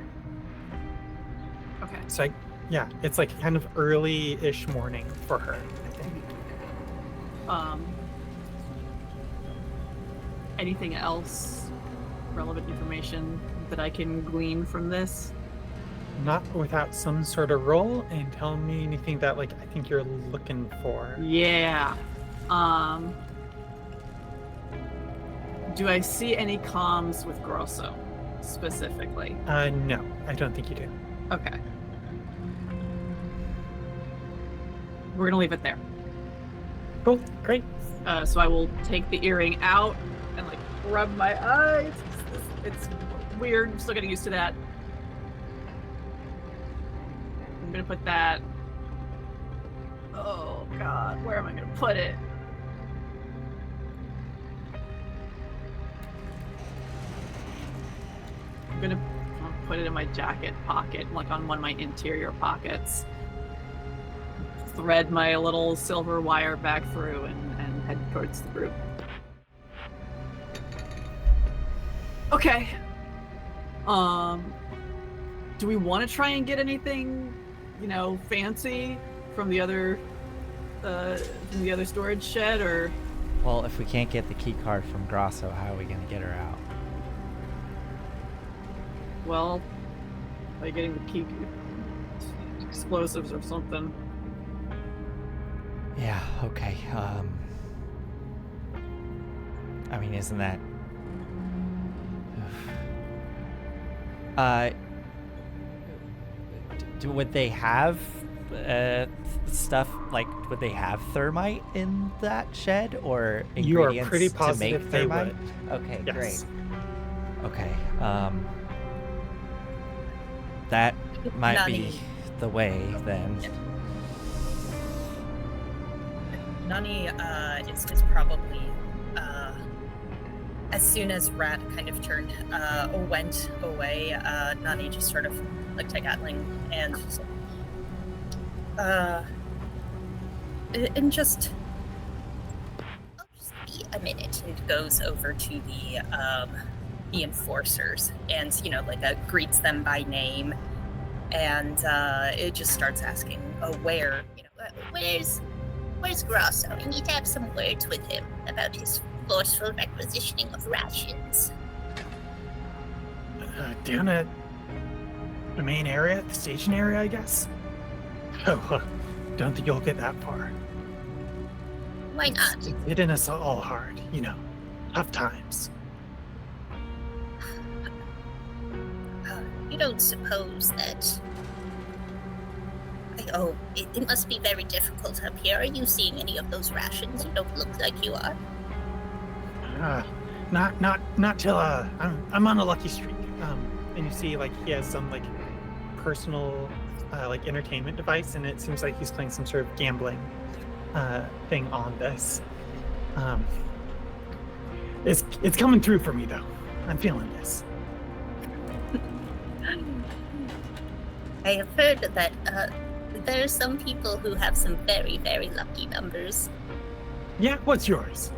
Okay. So yeah, it's like kind of early-ish morning for her, I think. Anything else, relevant information that I can glean from this? not without some sort of roll, and tell me anything that I think you're looking for. Yeah. Do I see any comms with Grosso specifically? No, I don't think you do. Okay. We're gonna leave it there. Cool, great. So I will take the earring out and rub my eyes. It's weird. I'm still getting used to that. I'm gonna put that. Oh God, where am I gonna put it? I'm gonna put it in my jacket pocket, on one of my interior pockets. Thread my little silver wire back through and head towards the group. Okay. Do we want to try and get anything, fancy from the other storage shed, or? Well, if we can't get the key card from Grosso, how are we gonna get her out? Well, by getting the key, explosives or something. Yeah, okay. I mean, isn't that... would they have stuff, would they have thermite in that shed, or You are ingredients pretty to positive make they thermite? would. Okay, Yes. great. Okay, that might be Nani. the way, then. Nani is probably as soon as Rat kind of went away, Nani just sort of looked at Gatling and just I'll just be a minute. and goes over to the enforcers and greets them by name, and it just starts asking where Where's Grosso? I need to have some words with him about his forceful requisitioning of rations. Down at the main area, the station area, I guess. Oh, don't think you'll get that far. Why not? It's hitting us all hard, tough times. You don't suppose that... Oh, it must be very difficult up here. Are you seeing any of those rations? You don't look like you are. Not till I'm on a lucky streak. And you see he has some personal entertainment device, and it seems like he's playing some sort of gambling thing on this. It's coming through for me though. I'm feeling this. I have heard that there are some people who have some very, very lucky numbers. Yeah, what's yours?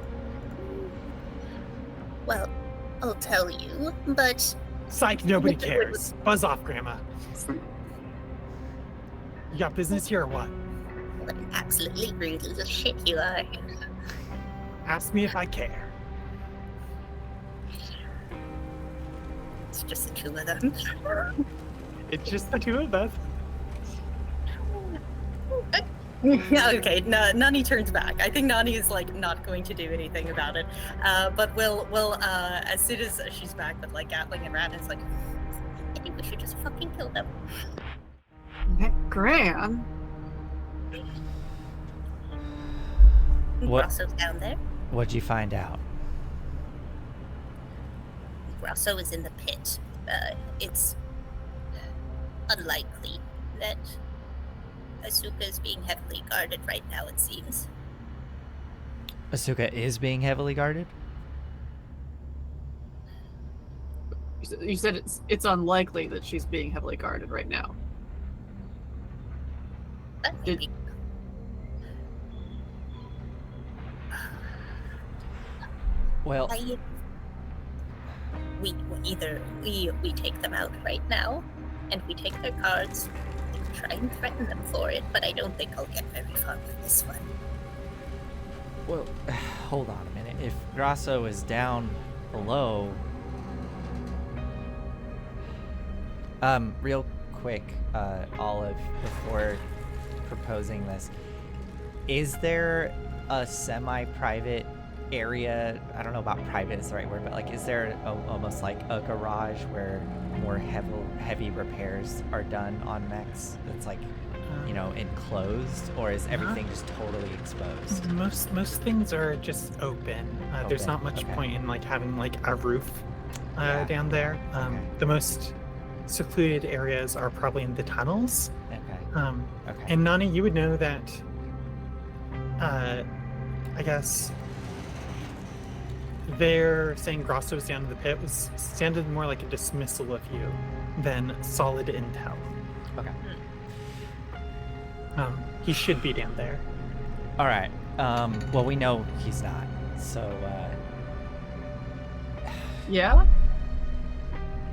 Well, I'll tell you, but... Psych, nobody cares. Buzz off, Grandma. You got business here or what? What an absolutely rude little shit you are. Ask me if I care. it's just the two of them. It's just the two of us. Yeah, okay. Nani turns back. I think Nani is not going to do anything about it. But we'll as soon as she's back with Gatling and Rat, it's I think we should just fucking kill them. Gran? What- Grosso's down there. What'd you find out? Grosso is in the pit. It's unlikely that Asuka is being heavily guarded right now, it seems. Asuka is being heavily guarded? You said it's unlikely that she's being heavily guarded right now. But maybe. Well, we take them out right now, and we take their cards, and try and threaten them for it, but I don't think I'll get very far with this one. well, hold on a minute. If Grosso is down below... real quick, Olive, before proposing this. Is there a semi-private area? I don't know about private is the right word, but like, is there almost like a garage where more heavy repairs are done on mechs that's like, you know, enclosed, or is everything just totally exposed? Most things are just open. There's Open, not much okay. point in like having like a roof Yeah. down there. Okay. The most secluded areas are probably in the tunnels. Okay. Okay. And Nani, you would know that. I guess they're saying Grosso's down in the pit was sounded more like a dismissal of you than solid intel. Okay. He should be down there. All right. Well, we know he's not. So, Yeah?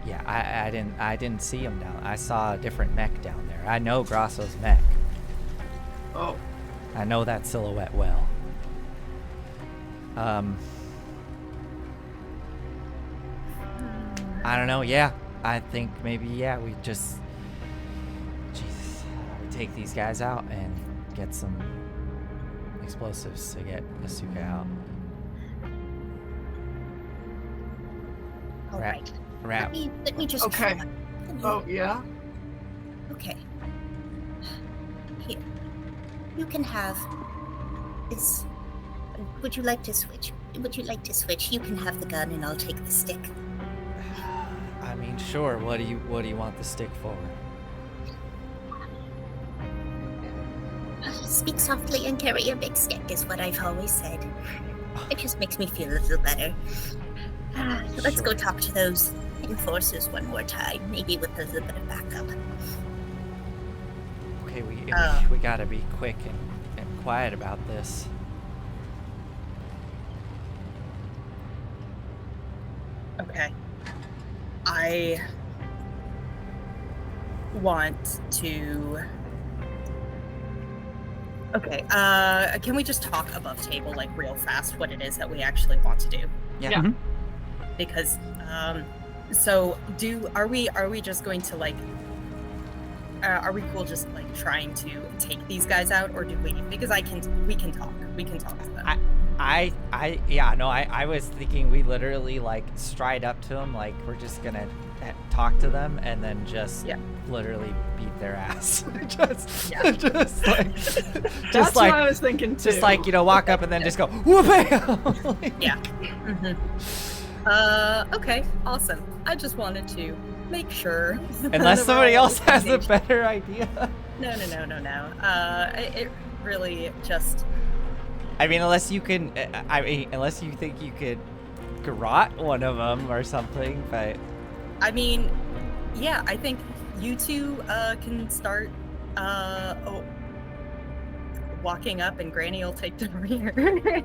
yeah, I didn't see him down. I saw a different mech down there. I know Grosso's mech. Oh. I know that silhouette well. I don't know. Yeah, I think maybe we just, Jesus, we take these guys out and get some explosives to get Asuka out. All right. Rat. Let me just. Okay. Let me- Oh, yeah? Okay. Here. You can have this. Would you like to switch? Would you like to switch? You can have the gun and I'll take the stick. I mean, sure. What do you want the stick for? Speak softly and carry a big stick is what I've always said. It just makes me feel a little better. Let's go Sure. talk to those enforcers one more time, maybe with a little bit of backup. Okay, we gotta be quick and quiet about this. Okay. I want to. Okay. Can we just talk above table, like real fast, what it is that we actually want to do? Yeah. Mhm. Because, so are we just going to like? Are we cool just like trying to take these guys out, or do we? Because we can talk to them. I was thinking we literally like stride up to them, like we're just gonna talk to them and then just literally beat their ass. just like That's what I was thinking too. just like, you know, walk up and then just go whoop-bam! Yeah. Okay, awesome. I just wanted to make sure. Unless somebody else has a better idea. No. It really just. I mean, unless you can, unless you think you could garrote one of them or something, but. I mean, yeah, I think you two can start walking up, and Granny will take the rear.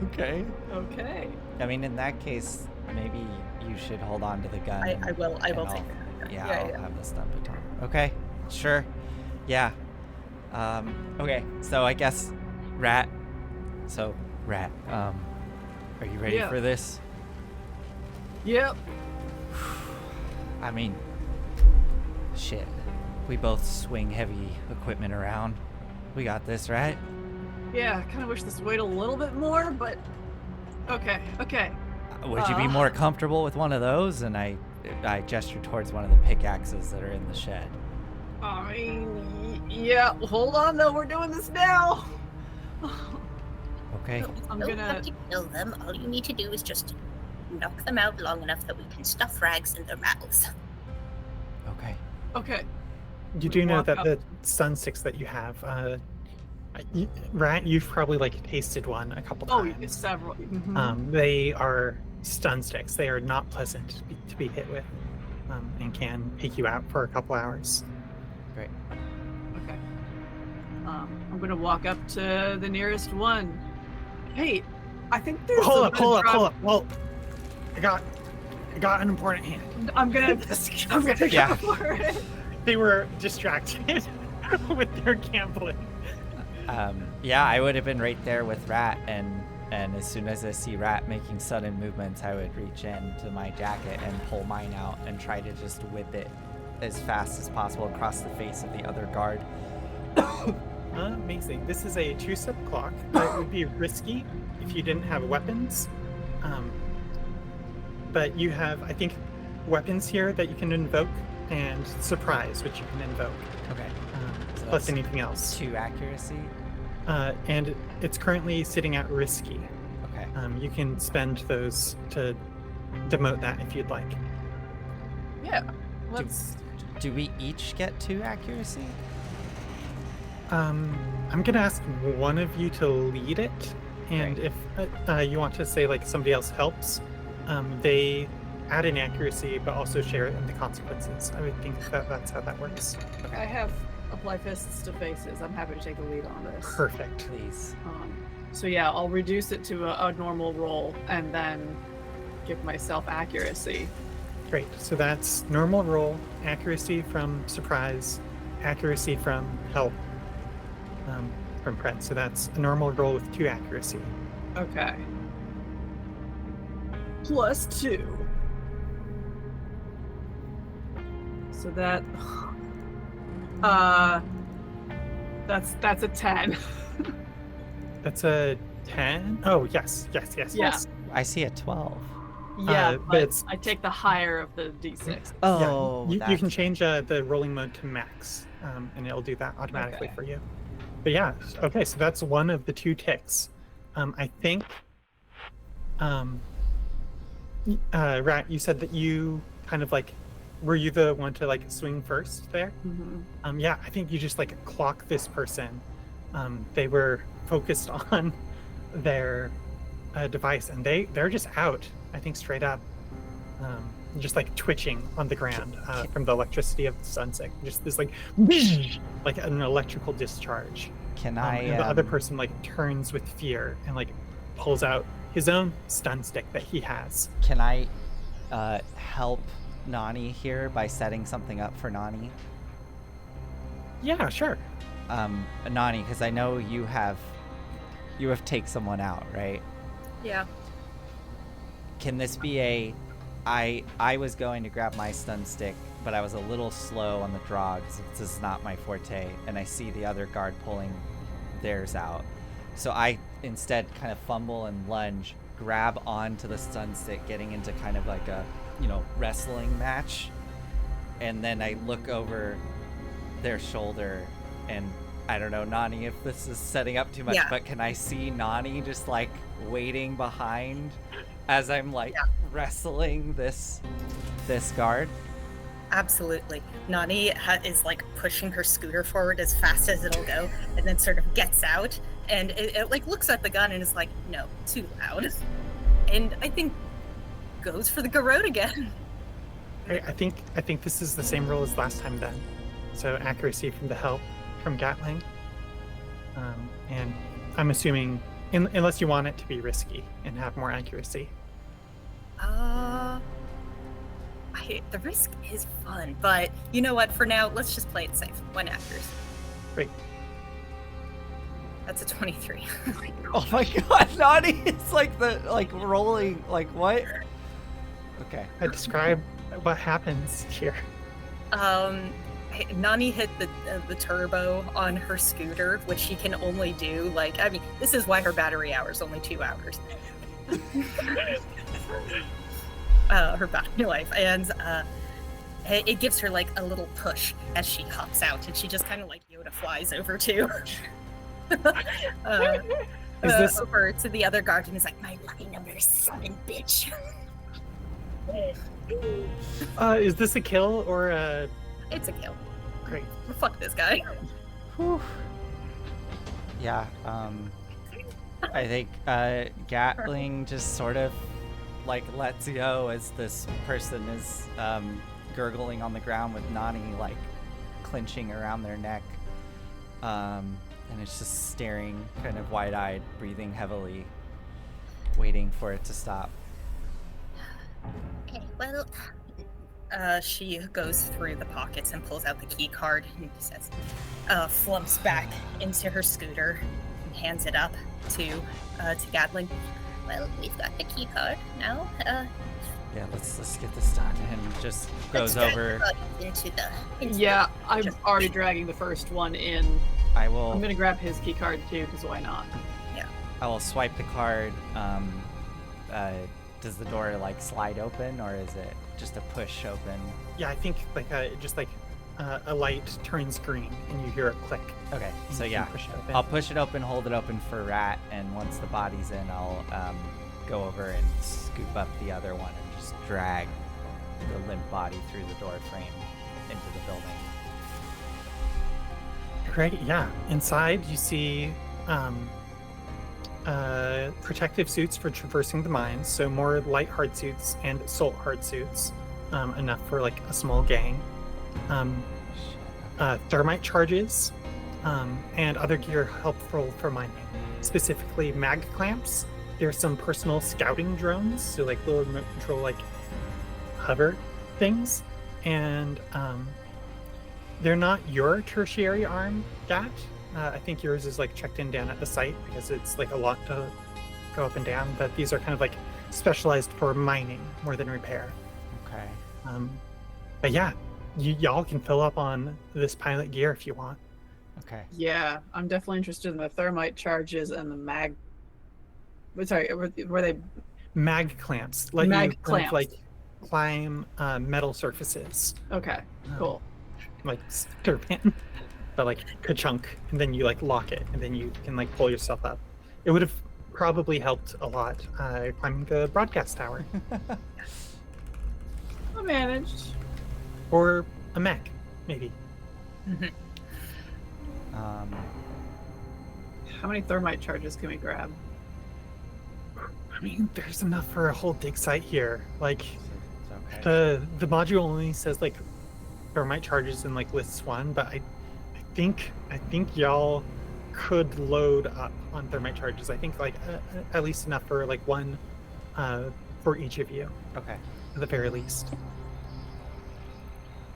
Okay. Okay. I mean, in that case, maybe you should hold on to the gun. I will and take I'll- the gun. Yeah, I'll have the stun baton. Okay, sure. Yeah. Okay, so I guess Rat. So, Rat, are you ready Yeah. for this? Yep. I mean, shit. We both swing heavy equipment around. We got this, right? Yeah, I kind of wish this weighed a little bit more, but okay. Would you be more comfortable with one of those? And I gesture towards one of the pickaxes that are in the shed. I mean, yeah. Hold on, though. We're doing this now. Okay. I'm You don't gonna. have to kill them. All you need to do is just knock them out long enough that we can stuff rags in their mouths. Okay. Okay. You do know Walk that up. the stun sticks that you have, Rat, you've probably like tasted one a couple Oh, times. it's several. Mhm. They are stun sticks. They are not pleasant to be hit with, and can take you out for a couple hours. Great. Okay. I'm gonna walk up to the nearest one. Hey, I think there's. Hold a up. Well, I got an important hand. I'm gonna Yeah. go for it. They were distracted with their gambling. Yeah, I would have been right there with Rat, and as soon as I see Rat making sudden movements, I would reach into my jacket and pull mine out and try to just whip it as fast as possible across the face of the other guard. Amazing. This is a 2-step clock. It would be risky if you didn't have weapons. But you have, I think, weapons here that you can invoke, and surprise, which you can invoke, Okay. So plus that's anything else. 2 accuracy. And it's currently sitting at risky. Okay. You can spend those to demote that if you'd like. Yeah. Let's. Do we each get 2 accuracy? I'm gonna ask one of you to lead it, and if you want to say like somebody else helps, they add an accuracy but also share it in the consequences. I would think that's how that works. I have apply fists to faces. I'm happy to take the lead on this. Perfect. Please. So yeah, I'll reduce it to a normal roll and then give myself accuracy. Great. So that's normal roll, accuracy from surprise, accuracy from help, from Pret. So that's a normal roll with 2 accuracy. Okay. Plus 2. So that that's a 10. That's a 10. Oh yes. Yeah. I see a 12. Yeah, but but it's- I take the higher of the d6. Oh, Yeah, you can change the rolling mode to max, and it'll do that automatically Okay. for you. But yeah, okay, so that's one of the 2 ticks. I think, Rat, you said that you kind of like, were you the one to like swing first there? Mm-hmm. Yeah, I think you just like clock this person. They were focused on their device, and they're just out. I think straight up, just like twitching on the ground from the electricity of the sunset. Just this like an electrical discharge. Can And the other person like turns with fear and like pulls out his own stun stick that he has. Can I help Nani here by setting something up for Nani? Yeah, sure. Nani, because I know you have take someone out, right? Yeah. Can this be I was going to grab my stun stick, but I was a little slow on the draw because this is not my forte, and I see the other guard pulling theirs out. So I instead kind of fumble and lunge, grab onto the stun stick, getting into kind of like a, wrestling match. And then I look over their shoulder, and I don't know, Nani, if this is setting up too much, Yeah. but can I see Nani just like waiting behind as I'm like wrestling this guard? Absolutely. Nani is like pushing her scooter forward as fast as it'll go, and then sort of gets out, and it like looks at the gun and is like, no, too loud. And I think goes for the garrote again. I think this is the same roll as last time then. So accuracy from the help from Gatling. And I'm assuming, unless you want it to be risky and have more accuracy. The risk is fun, but you know what? For now, let's just play it safe. 1 accuracy. Great. That's a 23. Oh my god, Nani! It's like rolling, like what? Okay. I describe what happens here. Nani hit the turbo on her scooter, which she can only do this is why her battery hour is only 2 hours. Her battery life, and it gives her like a little push as she hops out, and she just kind of like Yoda flies over to over to the other guard and is like, my lucky number is 7, bitch. Is this a kill or a... It's a kill. Great. Fuck this guy. Whew. Yeah, I think Gatling just sort of like lets go as this person is gurgling on the ground with Nani like clinching around their neck, and it's just staring kind of wide-eyed, breathing heavily, waiting for it to stop. Okay, well, She goes through the pockets and pulls out the key card and says, flumps back into her scooter and hands it up to Gatling. well, we've got the key card now. Yeah, let's get this done. And just goes Let's drag over. the bodies into Yeah, the- I'm just- already dragging the first one in. I will. I'm gonna grab his key card too, because why not? I will swipe the card. Does the door like slide open, or is it just a push open? Yeah, I think like just like a light turns green and you hear it click. Okay, and so you yeah, can push it open. I'll push it open, hold it open for Rat, and once the body's in, I'll go over and scoop up the other one and just drag the limp body through the door frame into the building. Great, yeah. Inside you see protective suits for traversing the mines, so more light hard suits and assault hard suits, enough for like a small gang. Thermite charges, and other gear helpful for mining, specifically mag clamps. There's some personal scouting drones, so like little remote control like hover things, and they're not your tertiary arm, Gat. I think yours is like checked in down at the site because it's like a lot to go up and down, but these are kind of like specialized for mining more than repair. Okay. But yeah, y'all can fill up on this pilot gear if you want. Okay. Yeah, I'm definitely interested in the thermite charges and the mag. Sorry, were they? Mag clamps let Mag you kind clamps. of like climb metal surfaces, Okay, cool. like Spider-Man, but like ka-chunk, and then you like lock it, and then you can like pull yourself up. It would have probably helped a lot climbing the broadcast tower I managed. or a mech, maybe. How many thermite charges can we grab? I mean, there's enough for a whole dig site here. Like It's okay. the module only says like thermite charges and like lists one, but I think y'all could load up on thermite charges. I think like at least enough for like one for each of you Okay. at the very least.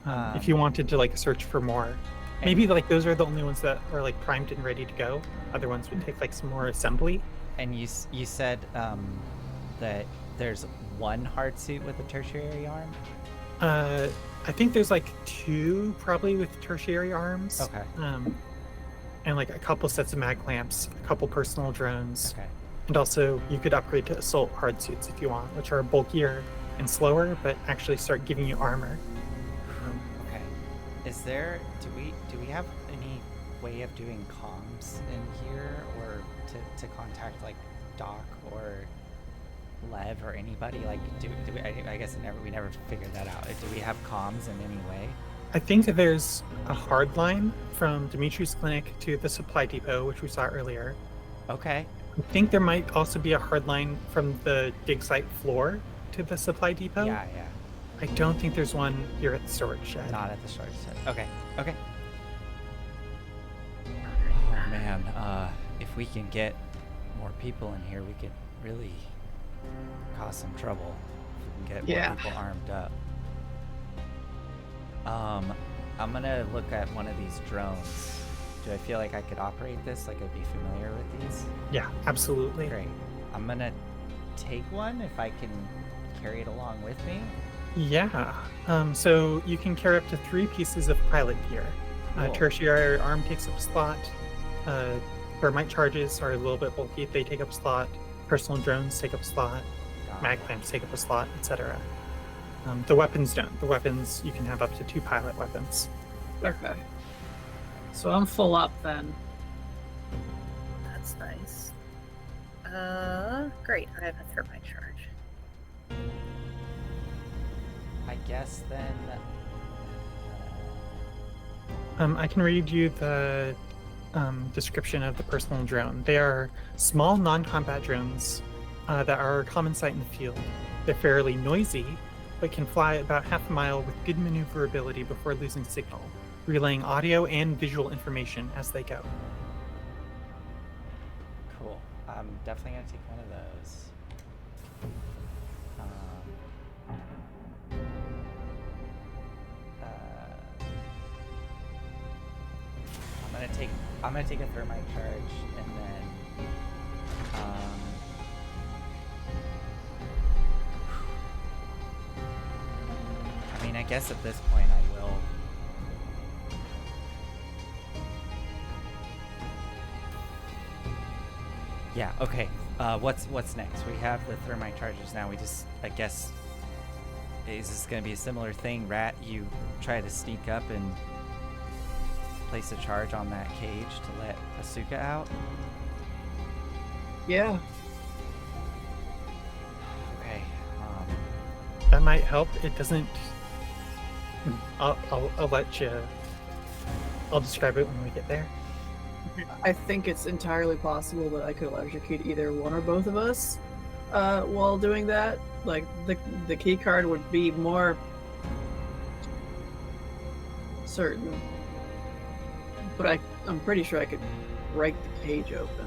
If Um, you wanted to like search for more, maybe like those are the only ones that are like primed and ready to go. Other ones would take like some more assembly. And you said that there's one hard suit with a tertiary arm. I think there's like two probably with tertiary arms. Okay. And like a couple sets of mag clamps, a couple personal drones, Okay. and also you could upgrade to assault hard suits if you want, which are bulkier and slower, but actually start giving you armor. Okay. Is there? Do we have any way of doing comms in here, or to contact like Doc or Lev or anybody? Like, do we? I guess we never figured that out. Do we have comms in any way? I think there's a hard line from Dimitri's clinic to the supply depot, which we saw earlier. Okay. I think there might also be a hard line from the dig site floor to the supply depot. Yeah. I don't think there's one here at the storage shed. Not at the storage set. Okay. Oh man, if we can get more people in here, we could really cause some trouble. If we can get more people armed up. I'm gonna look at one of these drones. Do I feel like I could operate this? Like I'd be familiar with these? Yeah, absolutely. Great. I'm gonna take one if I can carry it along with me. Yeah. So you can carry up to 3 pieces of pilot gear. Cool. Tertiary arm takes up a slot. Thermite charges are a little bit bulky. They take up a slot. Personal drones take up a slot. Got Mag it. clamps take up a slot, etc. The weapons don't. The weapons, you can have up to 2 pilot weapons. Okay. So I'm full up then. That's nice. Great. I have a thermite charge. I guess then. I can read you the description of the personal drone. They are small non-combat drones that are a common sight in the field. They're fairly noisy, but can fly about half a mile with good maneuverability before losing signal, relaying audio and visual information as they go. Cool. I'm definitely gonna take one of those. I'm gonna take a thermite charge, and then guess at this point I will. Yeah. Okay. What's next? We have the thermite charges now. We just, I guess, is this gonna be a similar thing? Rat, you try to sneak up and place a charge on that cage to let Asuka out. Yeah. Okay. That might help. It doesn't. I'll let you. I'll describe it when we get there. I think it's entirely possible that I could electrocute either one or both of us while doing that. Like, the key card would be more certain. But I'm pretty sure I could break the cage open.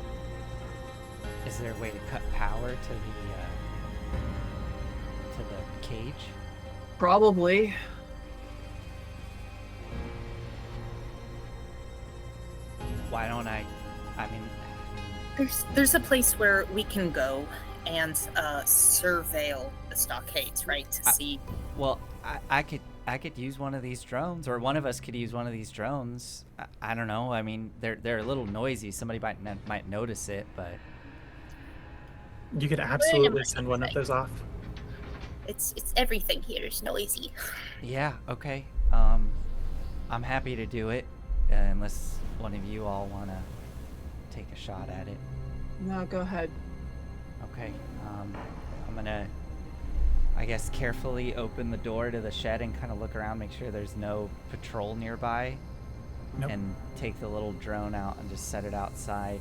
Is there a way to cut power to the cage? Probably. Why don't I mean, There's a place where we can go and surveil the stockades, right? To see. well, I could use one of these drones, or one of us could use one of these drones. I don't know. I mean, they're a little noisy. Somebody might notice it, but You could absolutely send one of those off. It's everything here is noisy. yeah, okay. I'm happy to do it, unless one of you all want to take a shot at it. No, go ahead. Okay. I'm gonna, I guess, carefully open the door to the shed and kind of look around, make sure there's no patrol nearby, Nope. and take the little drone out and just set it outside,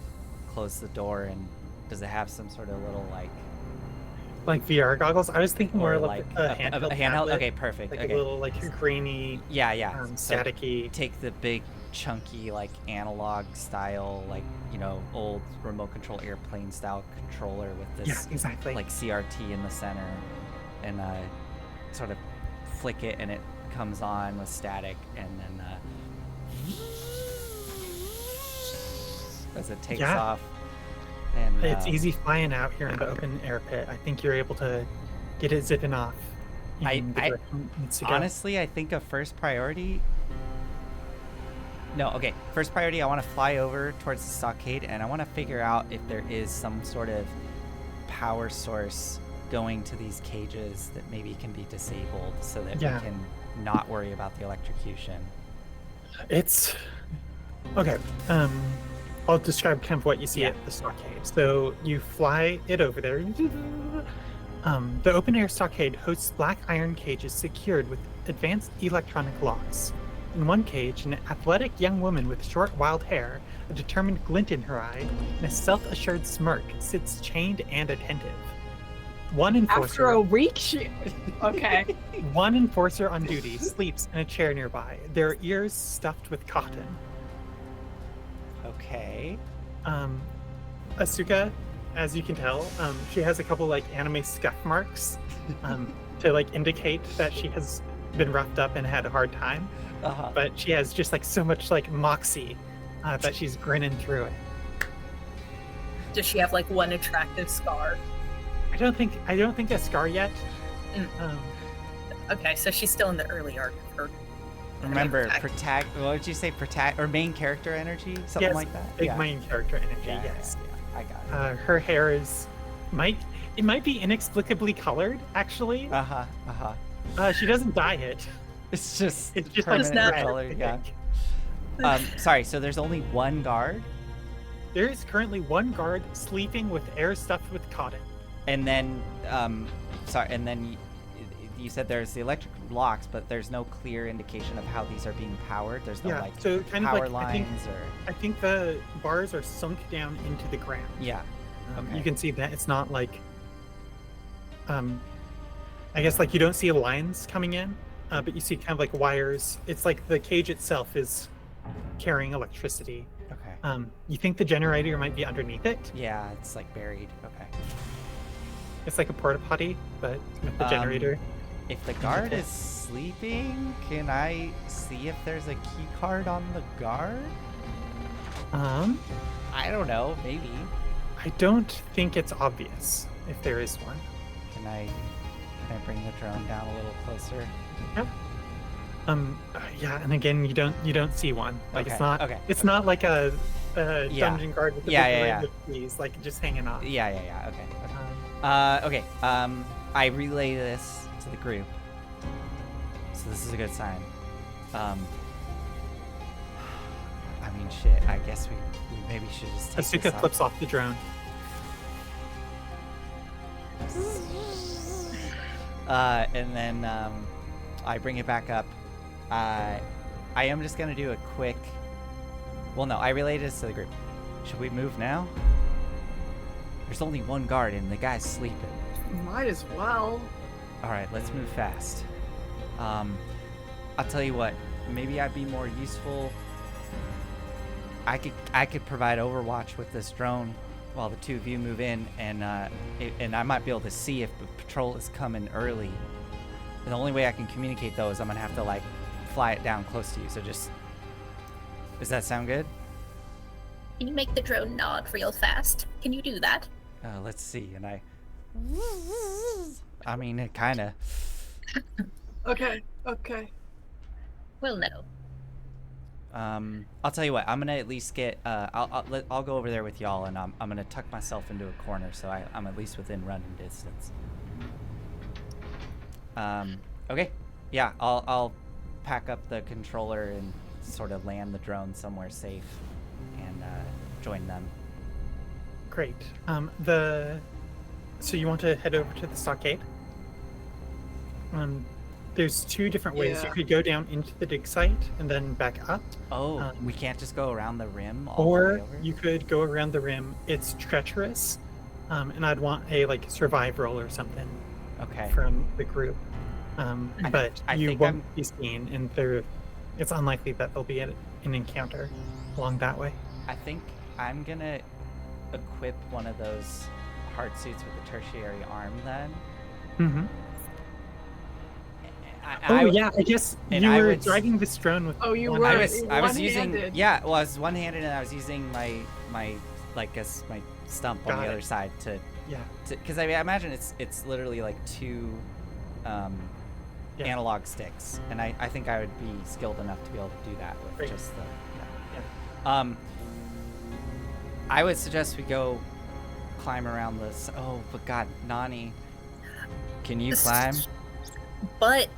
close the door, and does it have some sort of little Like VR goggles. I was thinking more or like a handheld. handheld? tablet, Okay, perfect. Like Okay. a little like grainy, Yeah. So staticky. take the big, chunky, like analog style, like, you know, old remote control airplane style controller with this Yeah, exactly. like CRT in the center, and sort of flick it and it comes on with static, and then as it takes Yeah. off. And It's easy flying out here in the open air pit. I think you're able to get it zipping off. in the direction it needs to go. honestly, I think a first priority. No, okay. First priority, I want to fly over towards the stockade, and I want to figure out if there is some sort of power source going to these cages that maybe can be disabled, so that Yeah. we can not worry about the electrocution. It's okay. I'll describe kind of what you see Yeah. at the stockade. So you fly it over there. The open air stockade hosts black iron cages secured with advanced electronic locks. In one cage, an athletic young woman with short, wild hair, a determined glint in her eye, and a self-assured smirk sits chained and attentive. One After enforcer, a week, okay. one enforcer on duty sleeps in a chair nearby, their ears stuffed with cotton. Okay. Asuka, as you can tell, she has a couple like anime scuff marks to like indicate that she has been roughed up and had a hard time. Uh-huh. But she has just like so much like moxie that she's grinning through it. Does she have like one attractive scar? I don't think a scar yet. Okay, so she's still in the early arc of her. Remember, attack. what did you say? Or main character energy? Something Yes, like that? big main character energy. Yeah, yes. yeah, I got it. Her hair is might be inexplicably colored actually. She doesn't dye it. It's just It's just permanent like red, color, I yeah. think. Sorry, so there's only one guard, There is currently one guard sleeping with air stuffed with cotton. and then you said there's the electric locks, but there's no clear indication of how these are being powered. There's no Yeah, like so kind of power like I think lines or I think the bars are sunk down into the ground. yeah. Okay. You can see that it's not like, I guess like you don't see lines coming in, but you see kind of like wires. It's like the cage itself is carrying electricity. Okay. You think the generator might be underneath it? Yeah, it's like buried. Okay. It's like a porta potty, but with the Um, generator. If the guard is sleeping, can I see if there's a key card on the guard? I don't know, maybe. I don't think it's obvious if there is one. Can I bring the drone down a little closer? Yeah. Yeah, and again, you don't see one. Like Okay, it's not. okay, It's not like a Yeah. dungeon guard with the Yeah, big yeah, ring yeah. of keys, like just hanging off. Yeah. Okay. Um, Okay. I relay this to the group, so this is a good sign. I mean, shit. I guess we maybe should just take Asuka this off. flips off the drone. And then I bring it back up. I am just gonna do a quick. Well, no, I relayed this to the group. Should we move now? There's only one guard and the guy's sleeping. Might as well. All right, let's move fast. I'll tell you what. Maybe I'd be more useful. I could provide Overwatch with this drone while the two of you move in, and I might be able to see if the patrol is coming early. And the only way I can communicate though is I'm gonna have to like fly it down close to you. So just, does that sound good? Can you make the drone nod real fast? Can you do that? Let's see. And I mean, it kind of. Okay. Well, no. I'll tell you what. I'm gonna at least get. I'll go over there with y'all, and I'm gonna tuck myself into a corner so I'm at least within running distance. Okay. Yeah. I'll pack up the controller and sort of land the drone somewhere safe, and join them. Great. So you want to head over to the stockade? There's two different ways. Yeah. You could go down into the dig site and then back up, Oh, we can't just go around the rim all the way or over? you could go around the rim. It's treacherous, and I'd want a like survive roll or something Okay. from the group. But I you think won't be seen, and it's unlikely that there'll be an encounter along that way. I think I'm gonna equip one of those hard suits with a tertiary arm then. Mm-hmm. I guess and you I were would- dragging this drone with. Oh, you one were. hand. I was using One-handed. well, I was one-handed and I was using my like guess my stump on Got the it. other side to Yeah. because I imagine it's literally like two Yeah. analog sticks, and I think I would be skilled enough to be able to do that with Great. just the Yeah. I would suggest we go climb around this. Oh, but God, Nani, can you climb? But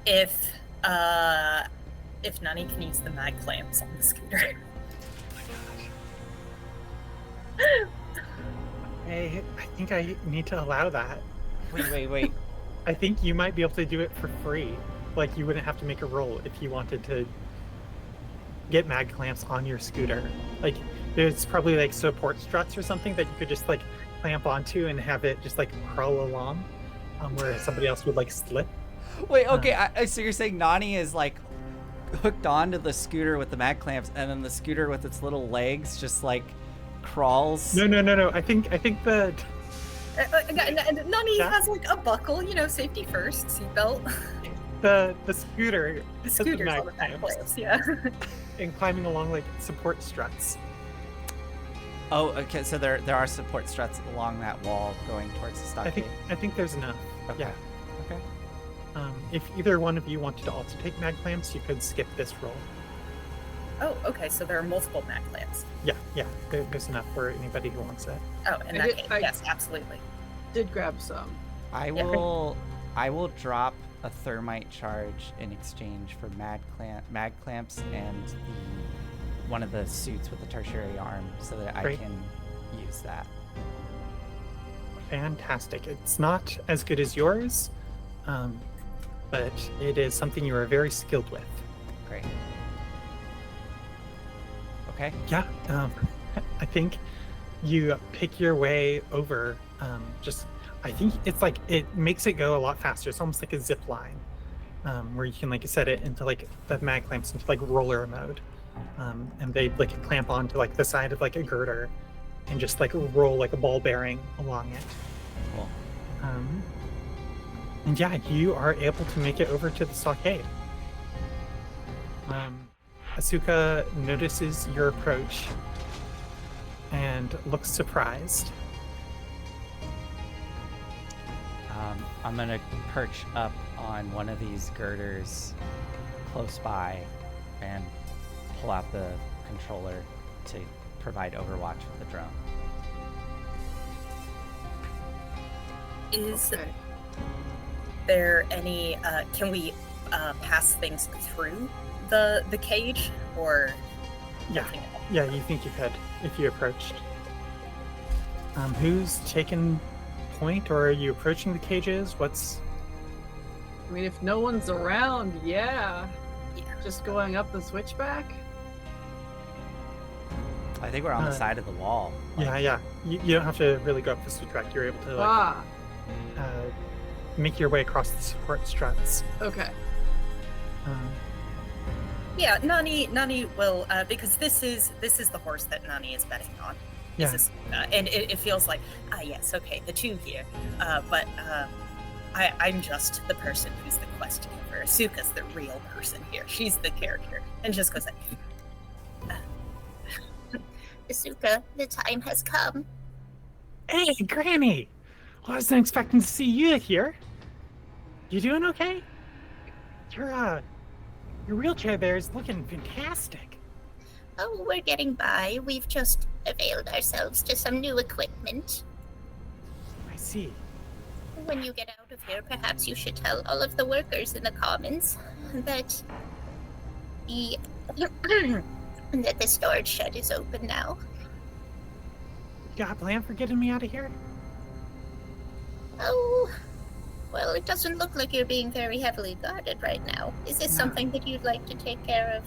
if Nani can use the mag clamps on the scooter. I think I need to allow that. Wait. I think you might be able to do it for free. Like you wouldn't have to make a roll if you wanted to get mag clamps on your scooter. Like there's probably like support struts or something that you could just like clamp onto and have it just like crawl along, where somebody else would like slip. Wait, okay. So you're saying Nani is like hooked onto the scooter with the mag clamps, and then the scooter with its little legs just like crawls? No. I think the Nani Yeah. has like a buckle, safety first, seatbelt. the scooter The has the scooter's mag on the back clamps clamps, yeah. and climbing along like support struts. Oh, okay. So there are support struts along that wall going towards the stockade. I think there's enough. Okay. Yeah. Okay. If either one of you wanted to also take mag clamps, you could skip this roll. Oh, okay, so there are multiple mag clamps. Yeah. There's enough for anybody who wants it. Oh, in that case, yes, absolutely. Did grab some. I will drop a thermite charge in exchange for mag clamps and one of the suits with the tertiary arm so that I Great. can use that. Fantastic. It's not as good as yours, but it is something you are very skilled with. Great. Okay. Yeah. I think you pick your way over. I think it's like it makes it go a lot faster. It's almost like a zip line, where you can like set it into like the mag clamps into like roller mode, and they like clamp onto like the side of like a girder, and just like roll like a ball bearing along it. Cool. And yeah, you are able to make it over to the stockade. Asuka notices your approach and looks surprised. I'm gonna perch up on one of these girders close by and pull out the controller to provide overwatch with the drone. Is Okay. there any? Can we pass things through the cage, or Yeah. nothing at all? Yeah, you think you could if you approached. Who's taken point, or are you approaching the cages? What's I mean, if no one's around, yeah. Yeah. Just going up the switchback? I think we're on the Uh, side of the wall. yeah. You don't have to really go up the switchback. You're able to like make your way across the support struts. Okay. Yeah, Nani will because this is the horse that Nani is betting on. Yeah. Is Asuka, and it feels like yes, okay, the two here, but I'm just the person who's the quest giver. Asuka's the real person here. She's the character, and just goes like, Asuka, the time has come. Hey, Granny! I wasn't expecting to see you here. You doing okay? Your wheelchair there is looking fantastic. Oh, we're getting by. We've just availed ourselves to some new equipment. I see. When you get out of here, perhaps you should tell all of the workers in the commons that that the storage shed is open now. You got a plan for getting me out of here? Oh, well, it doesn't look like you're being very heavily guarded right now. Is this No. something that you'd like to take care of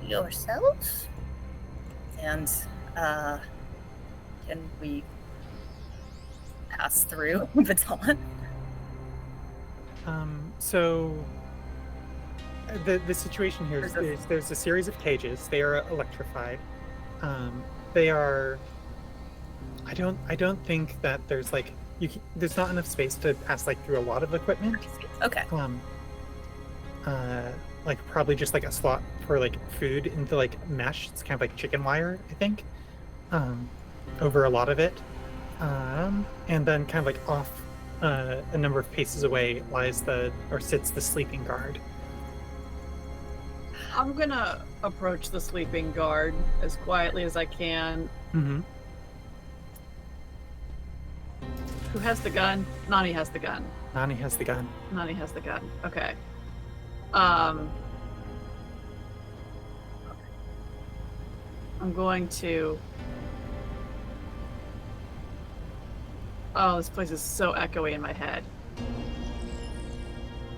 yourself? and can we pass through baton? So the situation here is there's a series of cages. They are electrified. They are. I don't think that there's like there's not enough space to pass like through a lot of equipment. Okay. Like probably just like a slot for like food into like mesh. It's kind of like chicken wire, I think. Over a lot of it, and then kind of like off a number of paces away sits the sleeping guard. I'm gonna approach the sleeping guard as quietly as I can. Mm-hmm. Who has the gun? Nani has the gun. Nani has the gun. Nani has the gun. Okay. I'm going to. Oh, this place is so echoey in my head.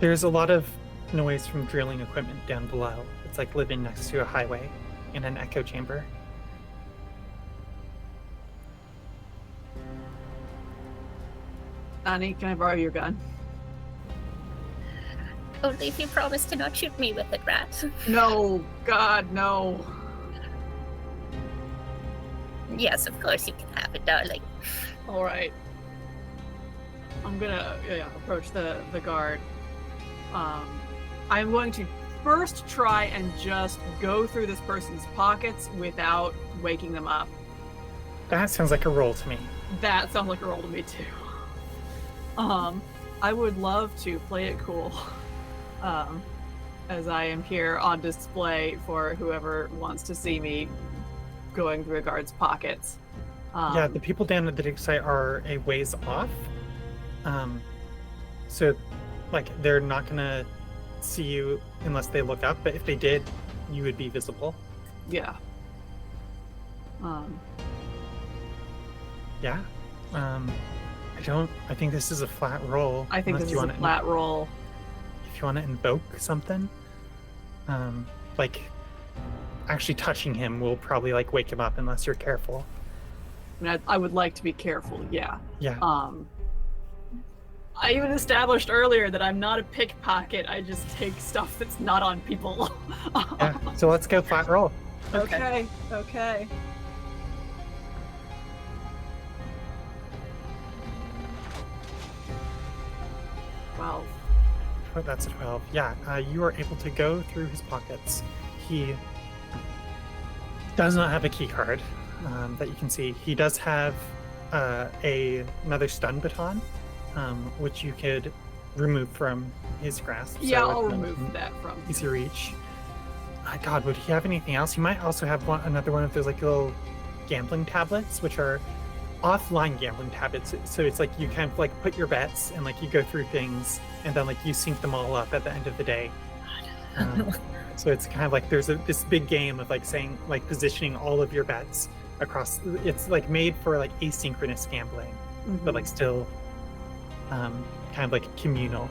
There's a lot of noise from drilling equipment down below. It's like living next to a highway in an echo chamber. Nani, can I borrow your gun? Only if you promise to not shoot me with it, rat. No, God, no. Yes, of course you can have it, darling. All right. I'm gonna approach the guard. I'm going to first try and just go through this person's pockets without waking them up. That sounds like a roll to me. That sounds like a roll to me too. I would love to play it cool, as I am here on display for whoever wants to see me going through a guard's pockets. Yeah, the people down at the dig site are a ways off. So, like, they're not gonna see you unless they look up, but if they did, you would be visible. Yeah. Yeah. I think this is a flat roll. I think unless this is a flat roll. If you want to invoke something, like actually touching him will probably like wake him up unless you're careful. I mean, I would like to be careful, yeah. Yeah. I even established earlier that I'm not a pickpocket. I just take stuff that's not on people. Yeah. So let's go flat roll. Okay. 12. Oh, that's a 12. Yeah. You are able to go through his pockets. He does not have a key card that you can see. He does have another stun baton, which you could removed from his grasp. Yeah, so I'll it's remove that from. easy reach. God, would he have anything else? He might also have another one of those like little gambling tablets, which are offline gambling tablets. So it's like you kind of like put your bets and like you go through things and then like you sync them all up at the end of the day. So it's kind of like there's this big game of like saying like positioning all of your bets across. It's like made for like asynchronous gambling, but like still kind of like communal.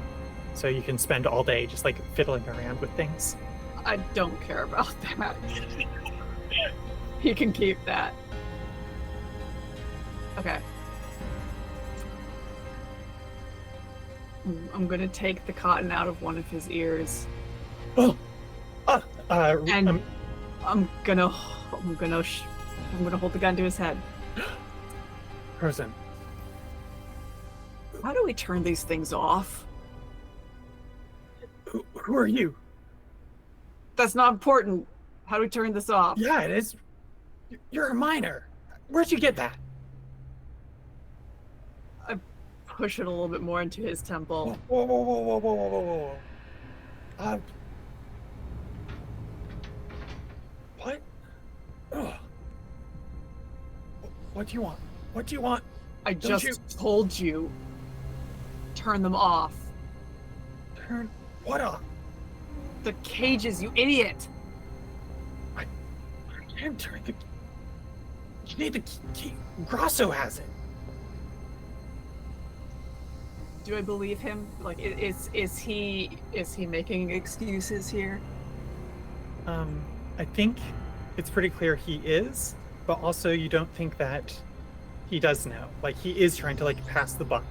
So you can spend all day just like fiddling around with things. I don't care about that. He can keep that. Okay. I'm gonna take the cotton out of one of his ears. Oh, And I'm gonna hold the gun to his head. Frozen. How do we turn these things off? Who are you? That's not important. How do we turn this off? Yeah, it is. You're a minor. Where'd you get that? I push it a little bit more into his temple. Whoa. What? Ugh. What do you want? What do you want? I Don't just told you. Turn them off. Turn what off? The cages, you idiot! I can't turn the. You need the key. Grasso has it. Do I believe him? Like, is he making excuses here? I think it's pretty clear he is, but also you don't think that he does know. Like he is trying to like pass the buck,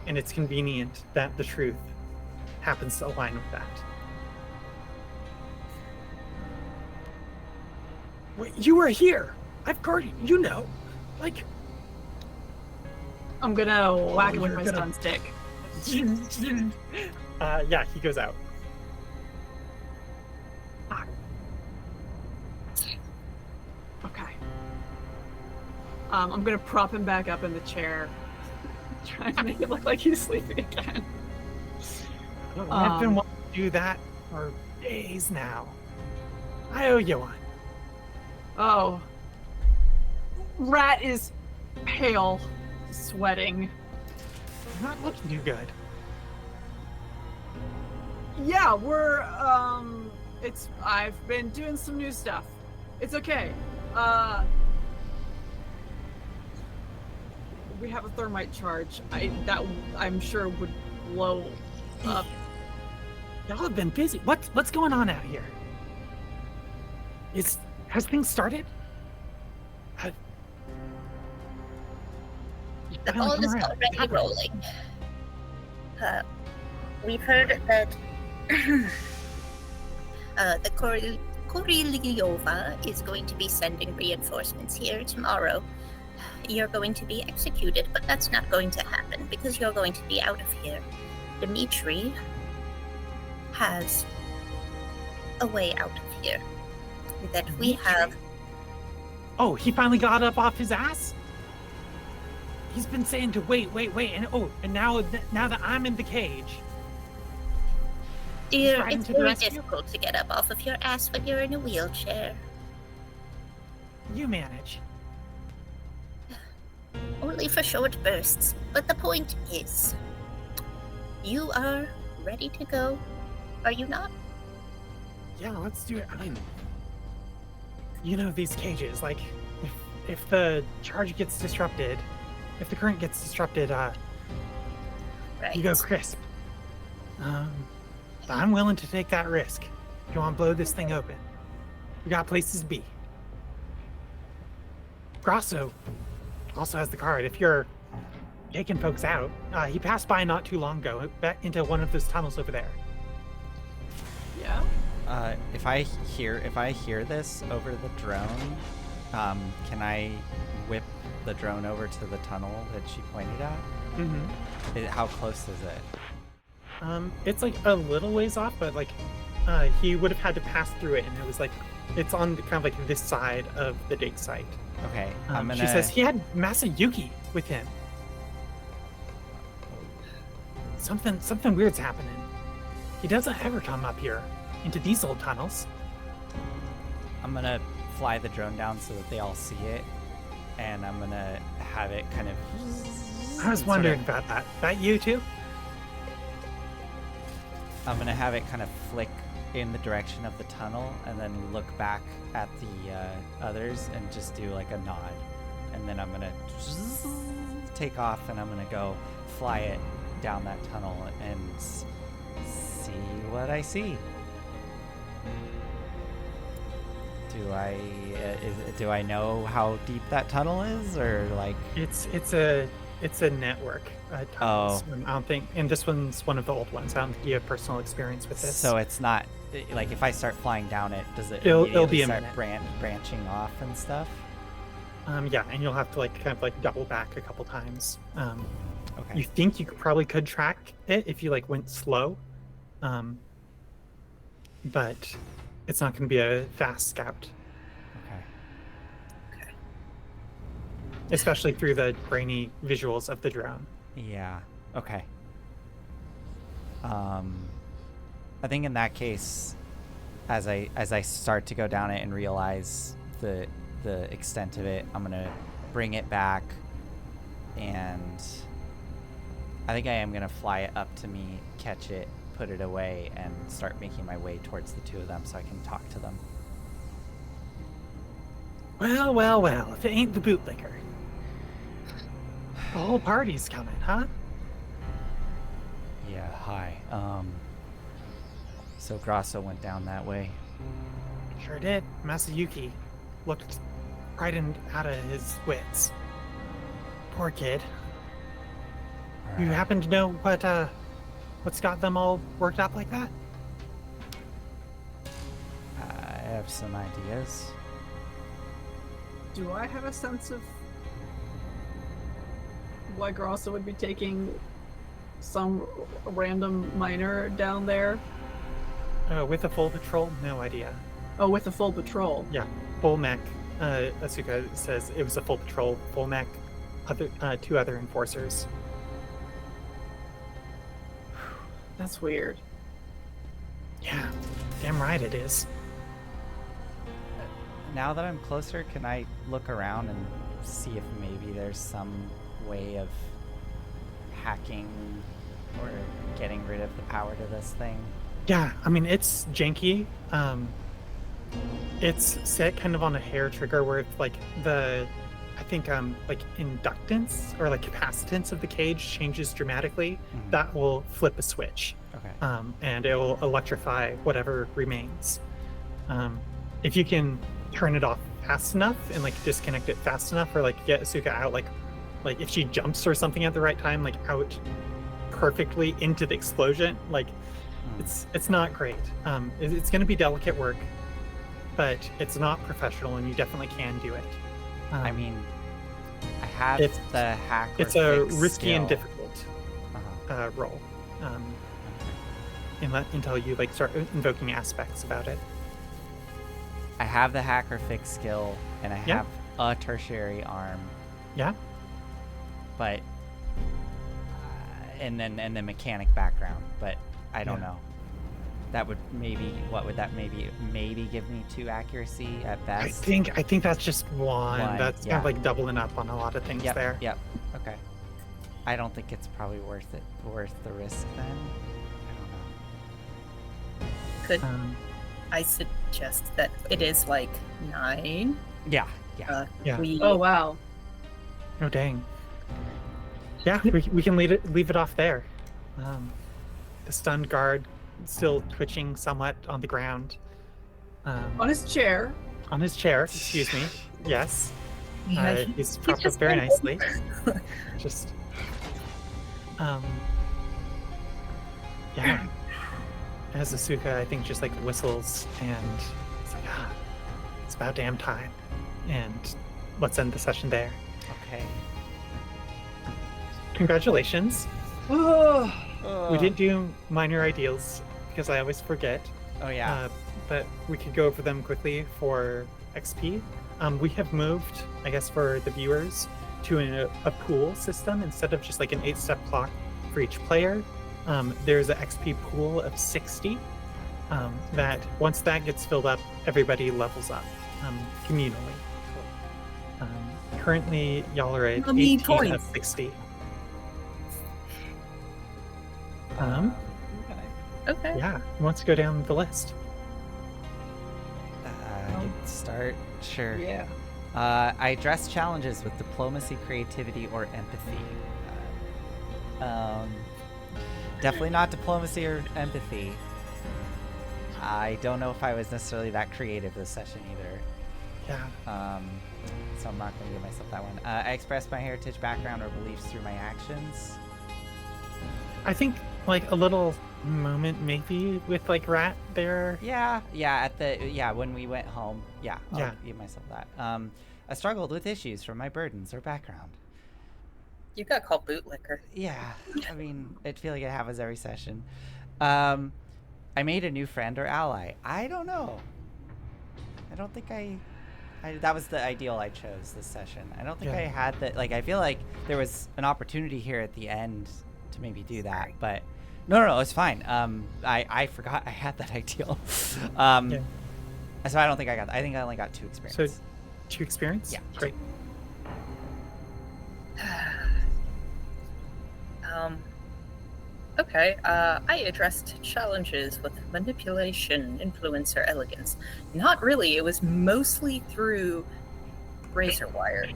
and it's convenient that the truth happens to align with that. Wait, you were here. I've heard you know. Like I'm gonna whack him with you're my gonna- stun stick. Yeah, he goes out. Okay. I'm gonna prop him back up in the chair. Trying to make it look like he's sleeping again. I've been wanting to do that for days now. I owe you one. Oh. Rat is pale, sweating. You're not looking too good. Yeah, I've been doing some new stuff. It's okay. We have a thermite charge. I'm sure would blow up. Y'all have been busy. What's going on out here? Has things started? The ball is already rolling. We've heard that the Koriliova is going to be sending reinforcements here tomorrow. You're going to be executed, but that's not going to happen because you're going to be out of here. Dimitri has a way out of here that we have. Oh, he finally got up off his ass? He's been saying to wait, and now that I'm in the cage. Dear, right it's into the very rescue? difficult to get up off of your ass when you're in a wheelchair. You manage. Only for short bursts. But the point is, you are ready to go, are you not? Yeah, let's do it. You know these cages, like, if the charge gets disrupted, if the current gets disrupted, Right. you go crisp. I'm willing to take that risk. If you want to blow this thing open, we got places to be. Grasso also has the card. If you're taking folks out, he passed by not too long ago, back into one of those tunnels over there. Yeah. If I hear this over the drone, can I whip the drone over to the tunnel that she pointed at? Mm-hmm. How close is it? It's like a little ways off, but like he would have had to pass through it, and it was like it's on kind of like this side of the dig site. Okay, She says he had Masayuki with him. something weird's happening. He doesn't ever come up here into these old tunnels. I'm gonna fly the drone down so that they all see it, and I'm gonna have it kind of. I was wondering about that. That you too? I'm gonna have it kind of flick in the direction of the tunnel, and then look back at the others and just do like a nod, and then I'm gonna take off, and I'm gonna go fly it down that tunnel and see what I see. Do I know how deep that tunnel is, or like? It's a network. Tunnels. I don't think, and this one's one of the old ones. I don't think you have personal experience with this. So it's not like if I start flying down it, does it It'll be a start minute. branching off and stuff? Yeah, and you'll have to like kind of like double back a couple times. Okay. You think you probably could track it if you like went slow, but it's not going to be a fast scout, Okay. especially through the grainy visuals of the drone. Yeah. Okay. I think in that case, as I start to go down it and realize the extent of it, I'm gonna bring it back, and I think I am gonna fly it up to me, catch it, put it away, and start making my way towards the two of them so I can talk to them. Well, if it ain't the bootlicker. The whole party's coming, huh? Yeah. Hi. So Grasso went down that way. Sure did. Masayuki looked frightened out of his wits. Poor kid. All You right. happen to know what's got them all worked up like that? I have some ideas. Do I have a sense of why Grossa would be taking some random miner down there? With a full patrol? No idea. Oh, with a full patrol. Yeah, full mech. Asuka says it was a full patrol, full mech, two other enforcers. That's weird. Yeah, damn right it is. Now that I'm closer, can I look around and see if maybe there's some way of hacking or getting rid of the power to this thing? Yeah, I mean, it's janky. It's set kind of on a hair trigger where if, like, I think, like, inductance or, like, capacitance of the cage changes dramatically, Mhm. that will flip a switch. Okay. And it will electrify whatever remains. If you can turn it off fast enough and, like, disconnect it fast enough, or, like, get Asuka out, like if she jumps or something at the right time, like, out perfectly into the explosion, like, it's not great. It's going to be delicate work, but it's not professional, and you definitely can do it. I mean, I have it's- the hack. Or It's a fix risky and skill. difficult Uh-huh. role, until you like start invoking aspects about it. I have the hack or fix skill, and I Yeah. have a tertiary arm, Yeah, but and then mechanic background, but I don't Yeah. know. That would maybe what would that maybe give me 2 accuracy at best? I think that's just one. One, That's kind yeah. of like doubling up on a lot of things Yep. there. Yep. Okay. I don't think it's probably worth the risk then. I Could Um, I suggest that it is like 9? don't know. Yeah. Yeah. We, Oh, wow. Oh dang. Yeah, we can leave it off there. The stunned guard still twitching somewhat on the ground. On his chair. On his chair, excuse me. Yes. Yeah, He's propped up just very went- nicely. Just yeah. As Asuka, I think, just like whistles and it's like, it's about damn time. And let's end the session there. Okay. Congratulations. We didn't do minor ideals because I always forget. Oh yeah. But we could go over them quickly for XP. We have moved, I guess, for the viewers to a pool system instead of just like an 8-step clock for each player. there's an XP pool of 60. That once that gets filled up, everybody levels up communally. Currently, y'all are at How many 18 of points? 60. Okay. Okay. Yeah, who wants to go down the list? Good start. Sure. Yeah. I address challenges with diplomacy, creativity, or empathy. Definitely not diplomacy or empathy. I don't know if I was necessarily that creative this session either. Yeah. So I'm not going to give myself that one. I express my heritage, background, or beliefs through my actions. I think like a little moment maybe with like Rat there. Yeah, when we went home. Yeah, I'll give myself that. I struggled with issues from my burdens or background. You got called bootlicker. Yeah, I mean, I feel like it happens every session. I made a new friend or ally. I don't know. I don't think I that was the ideal I chose this session. I don't think I had that. Like, I feel like there was an opportunity here at the end to maybe do that, but no, it's fine. I forgot I had that ideal. So I don't think I got that. I think I only got 2 experience. So 2 experience? Yeah. Great. Okay, I addressed challenges with manipulation, influence, or elegance. Not really, it was mostly through razor wire.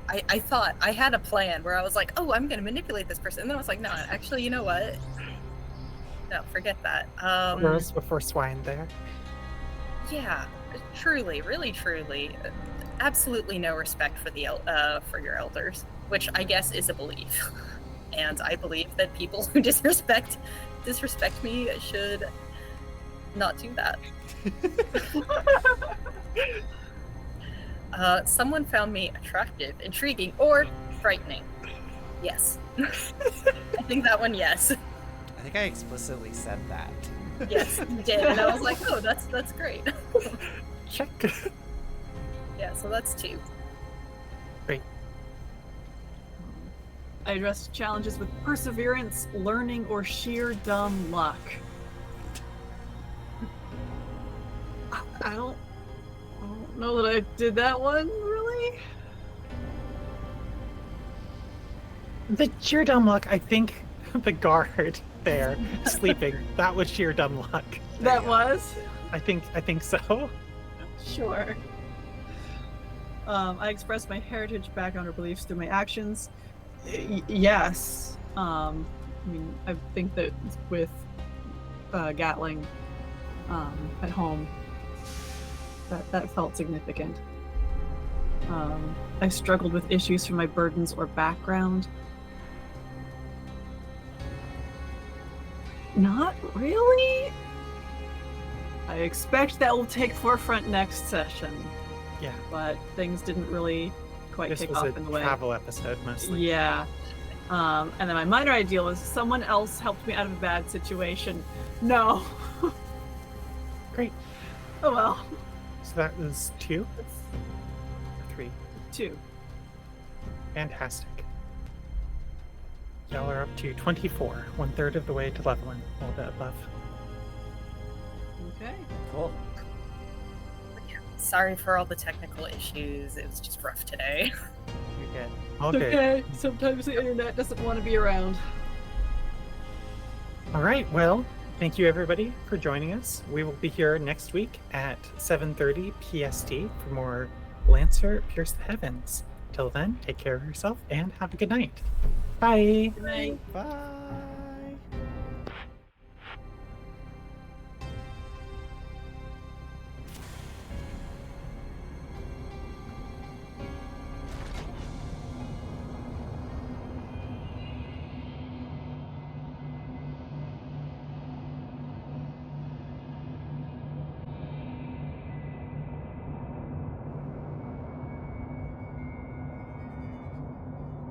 I thought I had a plan where I was like, oh, I'm going to manipulate this person. And then I was like, no, actually, you know what? No, forget that. Rose before swine there. Yeah, truly, really truly. Absolutely no respect for for your elders, which I guess is a belief. And I believe that people who disrespect me should not do that. Someone found me attractive, intriguing, or frightening. Yes. I think that one, yes. I think I explicitly said that. Yes, you did. And I was like, oh, that's great. Check. Yeah, so that's 2. Great. I addressed challenges with perseverance, learning, or sheer dumb luck. I don't know that I did that one, really. The sheer dumb luck, I think the guard there sleeping, that was sheer dumb luck. That was? I think so. Sure. I express my heritage, background, or beliefs through my actions. Yes. I mean, I think that with Gatling at home, that felt significant. I struggled with issues from my burdens or background. Not really. I expect that will take forefront next session. Yeah. But things didn't really quite This kick was off a in the way. travel episode mostly. Yeah. And then my minor ideal was someone else helped me out of a bad situation. No. Great. Oh well. So that was 2? 3. 2. Fantastic. Y'all are up to 24, 1/3 of the way to leveling, a little bit above. Okay. Cool. Sorry for all the technical issues. It was just rough today. You're good. All It's good. okay. Sometimes the internet doesn't want to be around. All right. Well, thank you everybody for joining us. We will be here next week at 7:30 PST for more Lancer Pierce the Heavens. Till then, take care of yourself and have a good night. Bye. Good night. Bye.